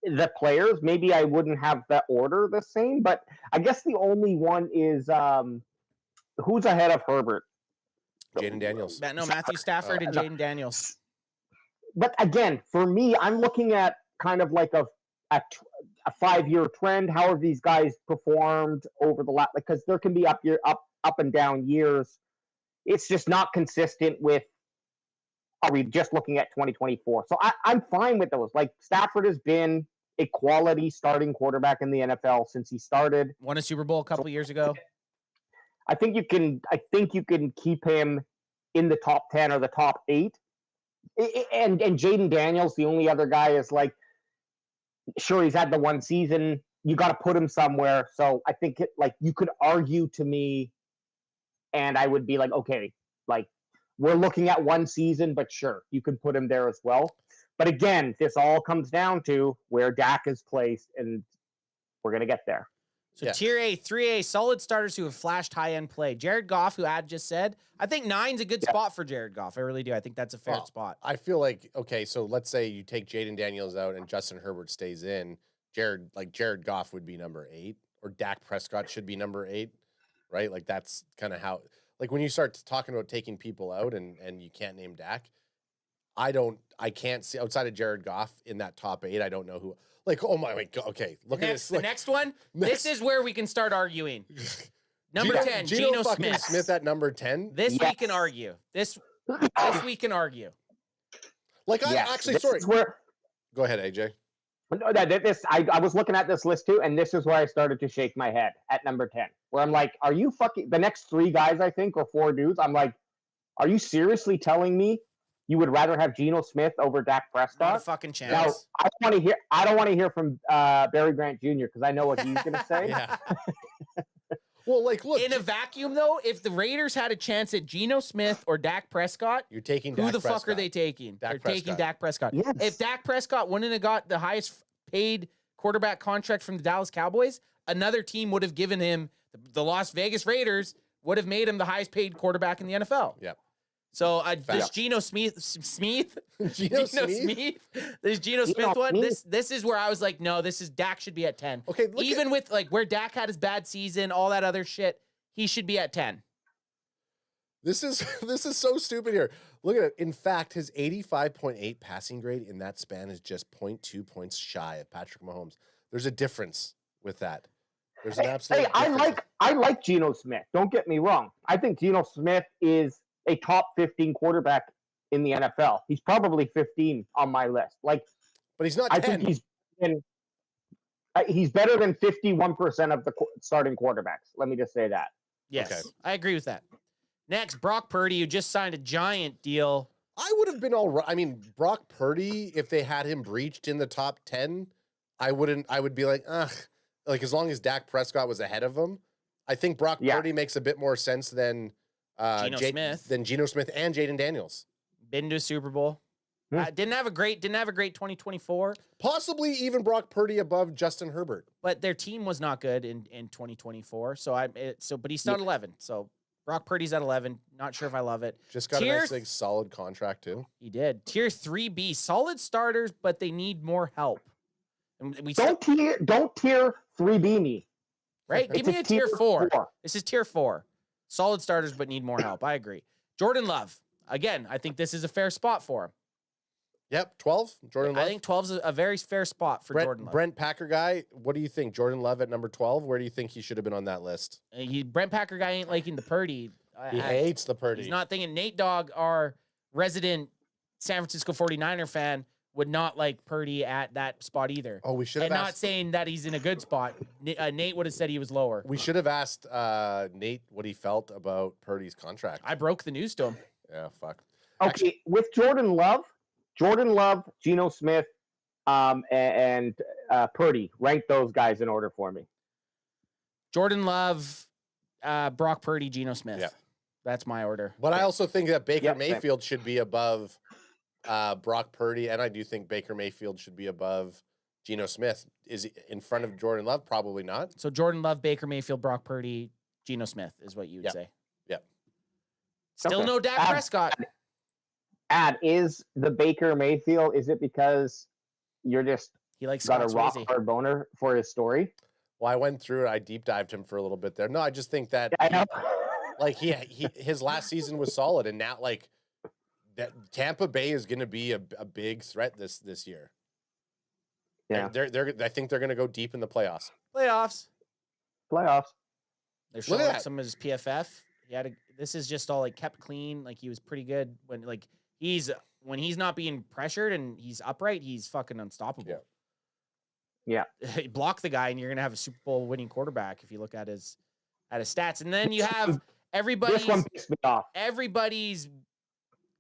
the players. Maybe I wouldn't have the order the same, but I guess the only one is who's ahead of Herbert? Jaden Daniels. No, Matthew Stafford and Jaden Daniels. But again, for me, I'm looking at kind of like a 5-year trend. How have these guys performed over the last? Because there can be up and down years. It's just not consistent with. Are we just looking at 2024? So I'm fine with those. Like Stafford has been a quality starting quarterback in the NFL since he started. Won a Super Bowl a couple years ago. I think you can keep him in the top 10 or the top 8. And Jaden Daniels, the only other guy, is like, sure, he's had the one season. You got to put him somewhere. So I think you could argue to me, and I would be like, okay, like we're looking at one season, but sure, you can put him there as well. But again, this all comes down to where Dak is placed, and we're gonna get there. So tier A, 3A, solid starters who have flashed high-end play. Jared Goff, who Ad just said, I think 9's a good spot for Jared Goff. I really do. I think that's a fair spot. I feel like, okay, so let's say you take Jaden Daniels out and Justin Herbert stays in. Jared Goff would be number 8, or Dak Prescott should be number 8, right? Like that's kind of how, like when you start talking about taking people out and you can't name Dak, I can't see outside of Jared Goff in that top 8. I don't know who. Like, oh my God. Okay, look at this. The next one. This is where we can start arguing. Number 10, Geno Smith. Smith at number 10. We can argue. This we can argue. Like sorry. Go ahead, AJ. No, I was looking at this list too, and this is where I started to shake my head at number 10, where I'm like, are you fucking the next 3 guys, I think, or 4 dudes? I'm like, are you seriously telling me you would rather have Geno Smith over Dak Prescott? Not a fucking chance. Now, I don't want to hear from Barry Grant Jr. because I know what he's going to say. Yeah. Well, like, look. In a vacuum, though, if the Raiders had a chance at Geno Smith or Dak Prescott, you're taking who Dak the Prescott. fuck are they taking? They're taking Dak Prescott. Yes. If Dak Prescott wouldn't have got the highest paid quarterback contract from the Dallas Cowboys, another team would have given him, the Las Vegas Raiders would have made him the highest paid quarterback in the NFL. Yep. So this Geno Smith, this Geno Smith one, this is where I was like, no, Dak should be at 10. Okay, even with like where Dak had his bad season, all that other shit, he should be at 10. This is so stupid here. Look at it. In fact, his 85.8 passing grade in that span is just 0.2 points shy of Patrick Mahomes. There's a difference with that. There's an absolute difference. I like Geno Smith. Don't get me wrong. I think Geno Smith is a top 15 quarterback in the NFL. He's probably 15 on my list. Like, but he's not 10. I think he's better than 51% of the starting quarterbacks. Let me just say that. Yes, Okay. I agree with that. Next, Brock Purdy, who just signed a giant deal. I would have been all right. I mean, Brock Purdy, if they had him breached in the top 10, I would be like, ugh. Like, as long as Dak Prescott was ahead of him, I think Brock Purdy makes a bit more sense than Geno Smith and Jaden Daniels. Been to a Super Bowl. Didn't have a great 2024. Possibly even Brock Purdy above Justin Herbert. But their team was not good in 2024. But he's still at 11. So Brock Purdy's at 11. Not sure if I love it. Just got a nice big solid contract too. He did. Tier 3B, solid starters, but they need more help. And don't tier 3B me. Right? Give me a tier 4. This is tier 4. Solid starters, but need more help. I agree. Jordan Love. Again, I think this is a fair spot for him. Yep, 12. Jordan Love. I think 12 is a very fair spot for Jordan Love. Brent Packer guy, what do you think? Jordan Love at number 12? Where do you think he should have been on that list? Brent Packer guy ain't liking the Purdy. He hates the Purdy. He's not thinking. Nate Dogg, our resident San Francisco 49er fan, would not like Purdy at that spot either. Oh, we should have asked. And not saying that he's in a good spot. Nate would have said he was lower. We should have asked Nate what he felt about Purdy's contract. I broke the news to him. Yeah, fuck. Okay, with Jordan Love, Geno Smith, and Purdy. Rank those guys in order for me. Jordan Love, Brock Purdy, Geno Smith. Yeah. That's my order. But I also think that Baker Yep, same. Mayfield should be above Brock Purdy, and I do think Baker Mayfield should be above Geno Smith. Is he in front of Jordan Love? Probably not. So Jordan Love, Baker Mayfield, Brock Purdy, Geno Smith is what you would Yep. say. Yep. Still Okay. no Dak Prescott. Is the Baker Mayfield, is it because you're just He likes got a Scott rock Swayze. hard boner for his story? Well, I went through it. I deep dived him for a little bit there. No, I just think that I know. like he his last season was solid, and now like that Tampa Bay is going to be a big threat this year. Yeah. They're I think they're going to go deep in the playoffs. Playoffs. Playoffs. They're Look at showing that. some of his PFF. This is just all like kept clean. Like he was pretty good when when he's not being pressured and he's upright, he's fucking unstoppable. Yeah. Block the guy and you're gonna have a Super Bowl winning quarterback if you look at his stats. And then you have This one pissed me off. everybody's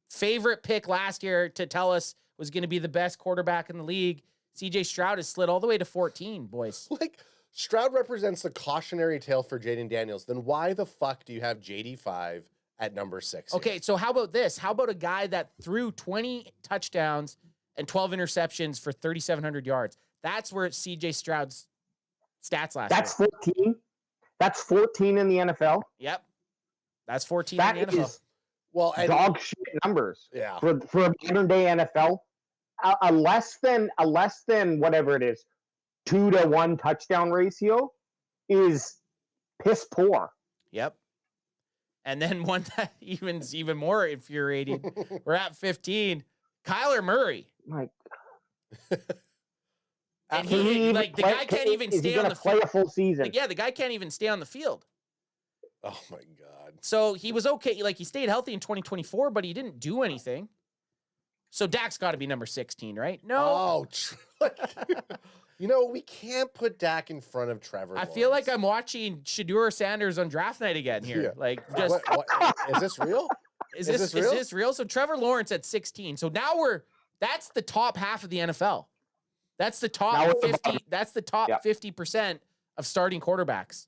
favorite pick last year to tell us was going to be the best quarterback in the league. CJ Stroud has slid all the way to 14, boys. Like Stroud represents the cautionary tale for Jaden Daniels. Then why the fuck do you have JD5 at number 6? Okay, so how about this? How about a guy that threw 20 touchdowns and 12 interceptions for 3,700 yards? That's where CJ Stroud's stats last That's year. 14. That's 14 in the NFL. Yep. That's 14 That in the NFL. is Well, and dog shit numbers yeah, for a modern day NFL. A less than whatever it is, 2-to-1 touchdown ratio is piss poor. Yep. And then one that even more infuriating. We're at 15. Kyler Murray. Like, And can he even like the play- guy can't even is he stay on gonna the play field. a full season. Like, yeah, the guy can't even stay on the field. oh my god, So he was okay. Like he stayed healthy in 2024, but he didn't do anything. So Dak's got to be number 16, right? No. oh, you know we can't put Dak in front of Trevor. I feel like Lawrence. I'm watching Shedeur Sanders on draft night again here. Yeah. Like, just What, is this real? is is this this real? real? So Trevor Lawrence at 16. So now that's the top half of the NFL. That's the Now top we're 50. That's the top Yep. 50% of starting quarterbacks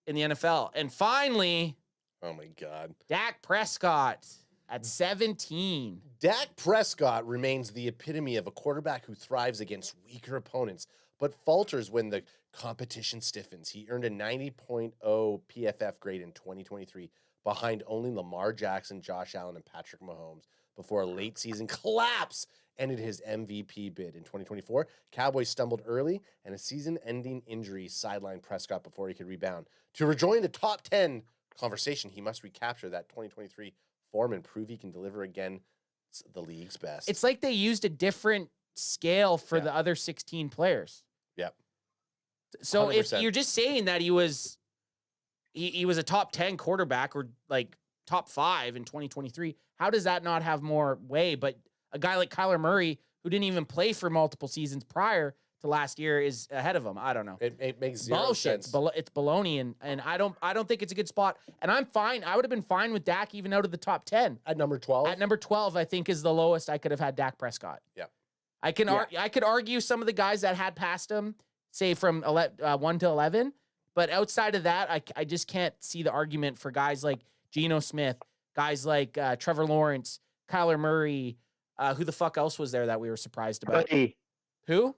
in the NFL. And finally, Oh my god, Dak Prescott at 17. Dak Prescott remains the epitome of a quarterback who thrives against weaker opponents, but falters when the competition stiffens. He earned a 90.0 PFF grade in 2023, behind only Lamar Jackson, Josh Allen, and Patrick Mahomes, before a late season collapse ended his MVP bid. In 2024, Cowboys stumbled early, and a season-ending injury sidelined Prescott before he could rebound. To rejoin the top 10 conversation, he must recapture that 2023 form and prove he can deliver again the league's best. It's like they used a different scale for Yeah. the other 16 players. Yep. So if 100%. you're just saying that he was a top 10 quarterback or like top 5 in 2023, how does that not have more weight? But a guy like Kyler Murray, who didn't even play for multiple seasons prior to last year, is ahead of him. I don't know. It makes zero Bullshit. sense. It's baloney, and I don't think it's a good spot. And I'm fine. I would have been fine with Dak even out of the top 10. At number 12, At number 12, I think is the lowest I could have had Dak Prescott. Yeah. I could argue some of the guys that had passed him, say from 1 to 11, but outside of that, I just can't see the argument for guys like Geno Smith, guys like Trevor Lawrence, Kyler Murray. Who the fuck else was there that we were surprised about? Purdy. Who?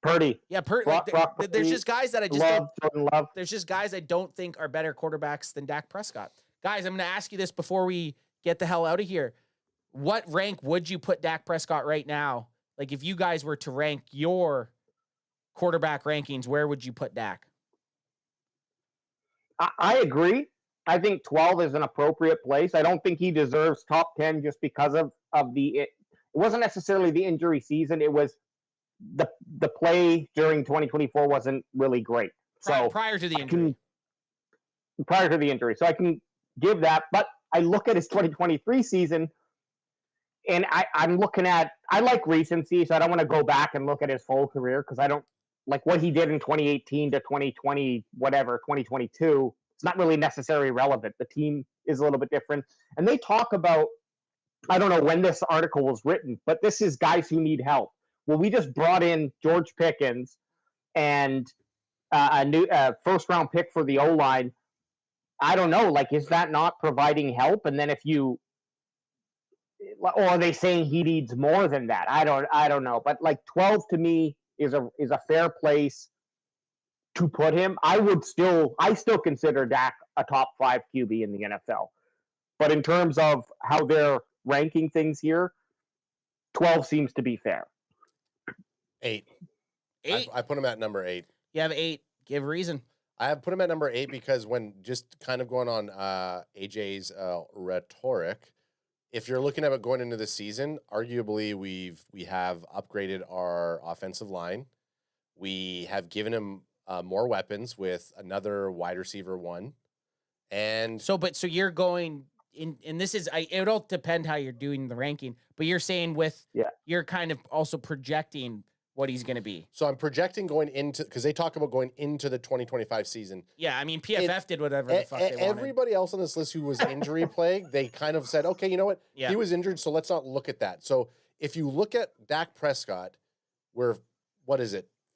Purdy. Yeah, Brock there's Purdy, just guys that I just Love, Jordan Love. there's just guys I don't think are better quarterbacks than Dak Prescott. Guys, I'm going to ask you this before we get the hell out of here. What rank would you put Dak Prescott right now? Like if you guys were to rank your quarterback rankings, where would you put Dak? I agree. I think 12 is an appropriate place. I don't think he deserves top 10 just because of it wasn't necessarily the injury season. It was the play during 2024 wasn't really great. So Prior to the injury. prior to the injury. So I can give that, but I look at his 2023 season and I'm looking at, I like recency, so I don't want to go back and look at his full career because I don't like what he did in 2018 to 2020, whatever, 2022. It's not really necessarily relevant. The team is a little bit different. And they talk about, I don't know when this article was written, but this is guys who need help. well, we just brought in George Pickens and a new first-round pick for the O-line. I don't know. Like, is that not providing help? And then if you, or are they saying he needs more than that? I don't know. But like 12 to me is a fair place to put him. I still consider Dak a top 5 QB in the NFL. But in terms of how they're ranking things here, 12 seems to be fair. 8. 8. I put him at number 8. You have 8. Give a reason. I have put him at number 8 because when just kind of going on AJ's rhetoric, if you're looking at it going into the season, arguably we have upgraded our offensive line. We have given him more weapons with another wide receiver 1. And so you're going in, and this is, it'll depend how you're doing the ranking, but you're saying you're kind of also projecting what he's going to be. So I'm projecting going into, because they talk about going into the 2025 season. Yeah, I mean, PFF did whatever the fuck they wanted. Everybody else on this list who was injury plagued, they kind of said, okay, you know what? Yeah. He was injured, so let's not look at that. So if you look at Dak Prescott, we're,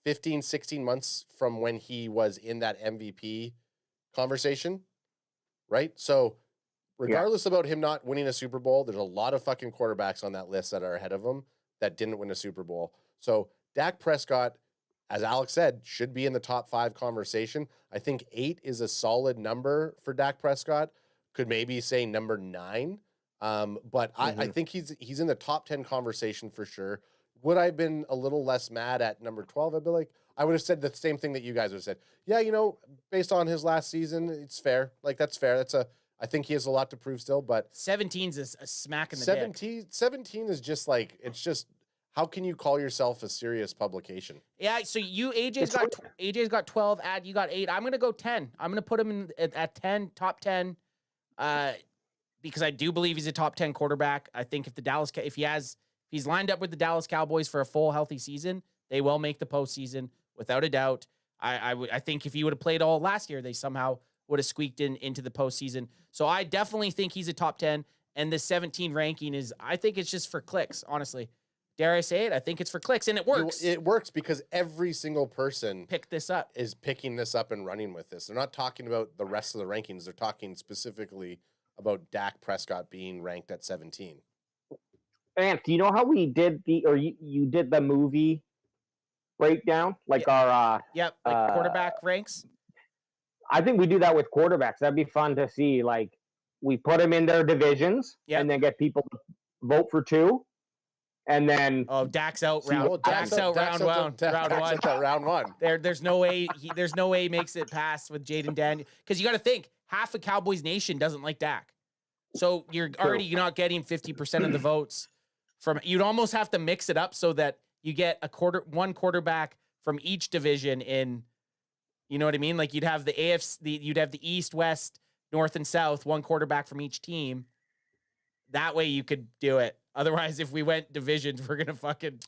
15, 16 months from when he was in that MVP conversation, right? So regardless about him not winning a Super Bowl, there's a lot of fucking quarterbacks on that list that are ahead of him that didn't win a Super Bowl. So Dak Prescott, as Alex said, should be in the top 5 conversation. I think 8 is a solid number for Dak Prescott. Could maybe say number 9. But I think he's in the top 10 conversation for sure. Would I have been a little less mad at number 12? I'd be like, I would have said the same thing that you guys would have said. Yeah, based on his last season, it's fair. Like, that's fair. I think he has a lot to prove still, but 17's a smack in the 17 is just like, it's just, how can you call yourself a serious publication? Yeah, so AJ's got 12, you got 8. I'm going to go 10. I'm going to put him in at 10, top 10. Because I do believe he's a top 10 quarterback. I think if he's lined up with the Dallas Cowboys for a full healthy season, they will make the postseason without a doubt. I think if he would have played all last year, they somehow would have squeaked into the postseason. So I definitely think he's a top 10. And the 17 ranking I think it's just for clicks, honestly. Dare I say it? I think it's for clicks, and it works. It works because every single person is picking this up and running with this. They're not talking about the rest of the rankings. They're talking specifically about Dak Prescott being ranked at 17. Ant, do you know how we did you did the movie breakdown? Like our quarterback ranks? I think we do that with quarterbacks. That'd be fun to see. Like, we put them in their divisions and then get people to vote for 2. And then Dak's out round one. There's no way he makes it past with Jaden Daniel, because you got to think half of Cowboys Nation doesn't like Dak, so you're already not getting 50% of the votes from. You'd almost have to mix it up so that you get one quarterback from each division in. You know what I mean? Like, you'd have the AFC, you'd have the East, West, North, and South, one quarterback from each team. That way you could do it. Otherwise, if we went divisions, we're gonna fucking.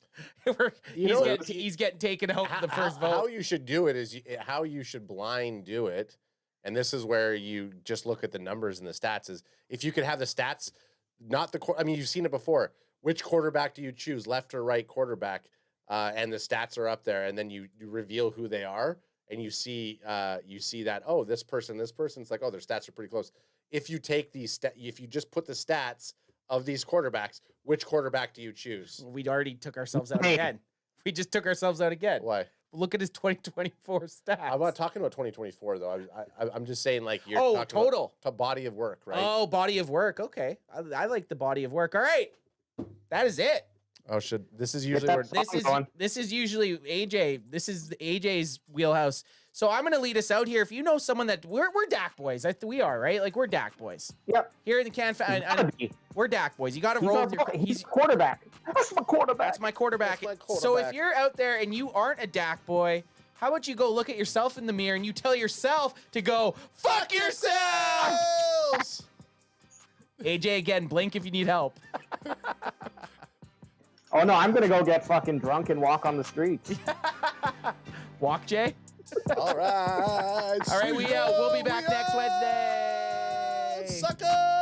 He's getting taken out the first vote. How you should do it is how you should blind do it, and this is where you just look at the numbers and the stats. Is if you could have the stats, not the. I mean, you've seen it before. Which quarterback do you choose, left or right quarterback? And the stats are up there, and then you reveal who they are, and you see that this person's like, their stats are pretty close. If you take if you just put the stats of these quarterbacks, which quarterback do you choose? We already took ourselves out again. We just took ourselves out again. Why? Look at his 2024 stats. I'm not talking about 2024 though. I'm just saying, like, you're talking total about body of work, right? Oh, body of work. Okay, I like the body of work. All right, that is it. Oh, this is usually this is usually AJ. This is AJ's wheelhouse. So I'm gonna lead us out here. If you know someone that we're Dak boys, we are, right? Like, we're Dak boys. Yep. Here in the we're Dak boys. You got to roll with your. He's quarterback. That's my quarterback. That's my quarterback. So if you're out there and you aren't a Dak boy, how about you go look at yourself in the mirror and you tell yourself to go fuck yourselves? AJ, again, blink if you need help. Oh no, I'm gonna go get fucking drunk and walk on the streets. Walk, Jay. All right. All right, we'll be back next Wednesday. Sucker.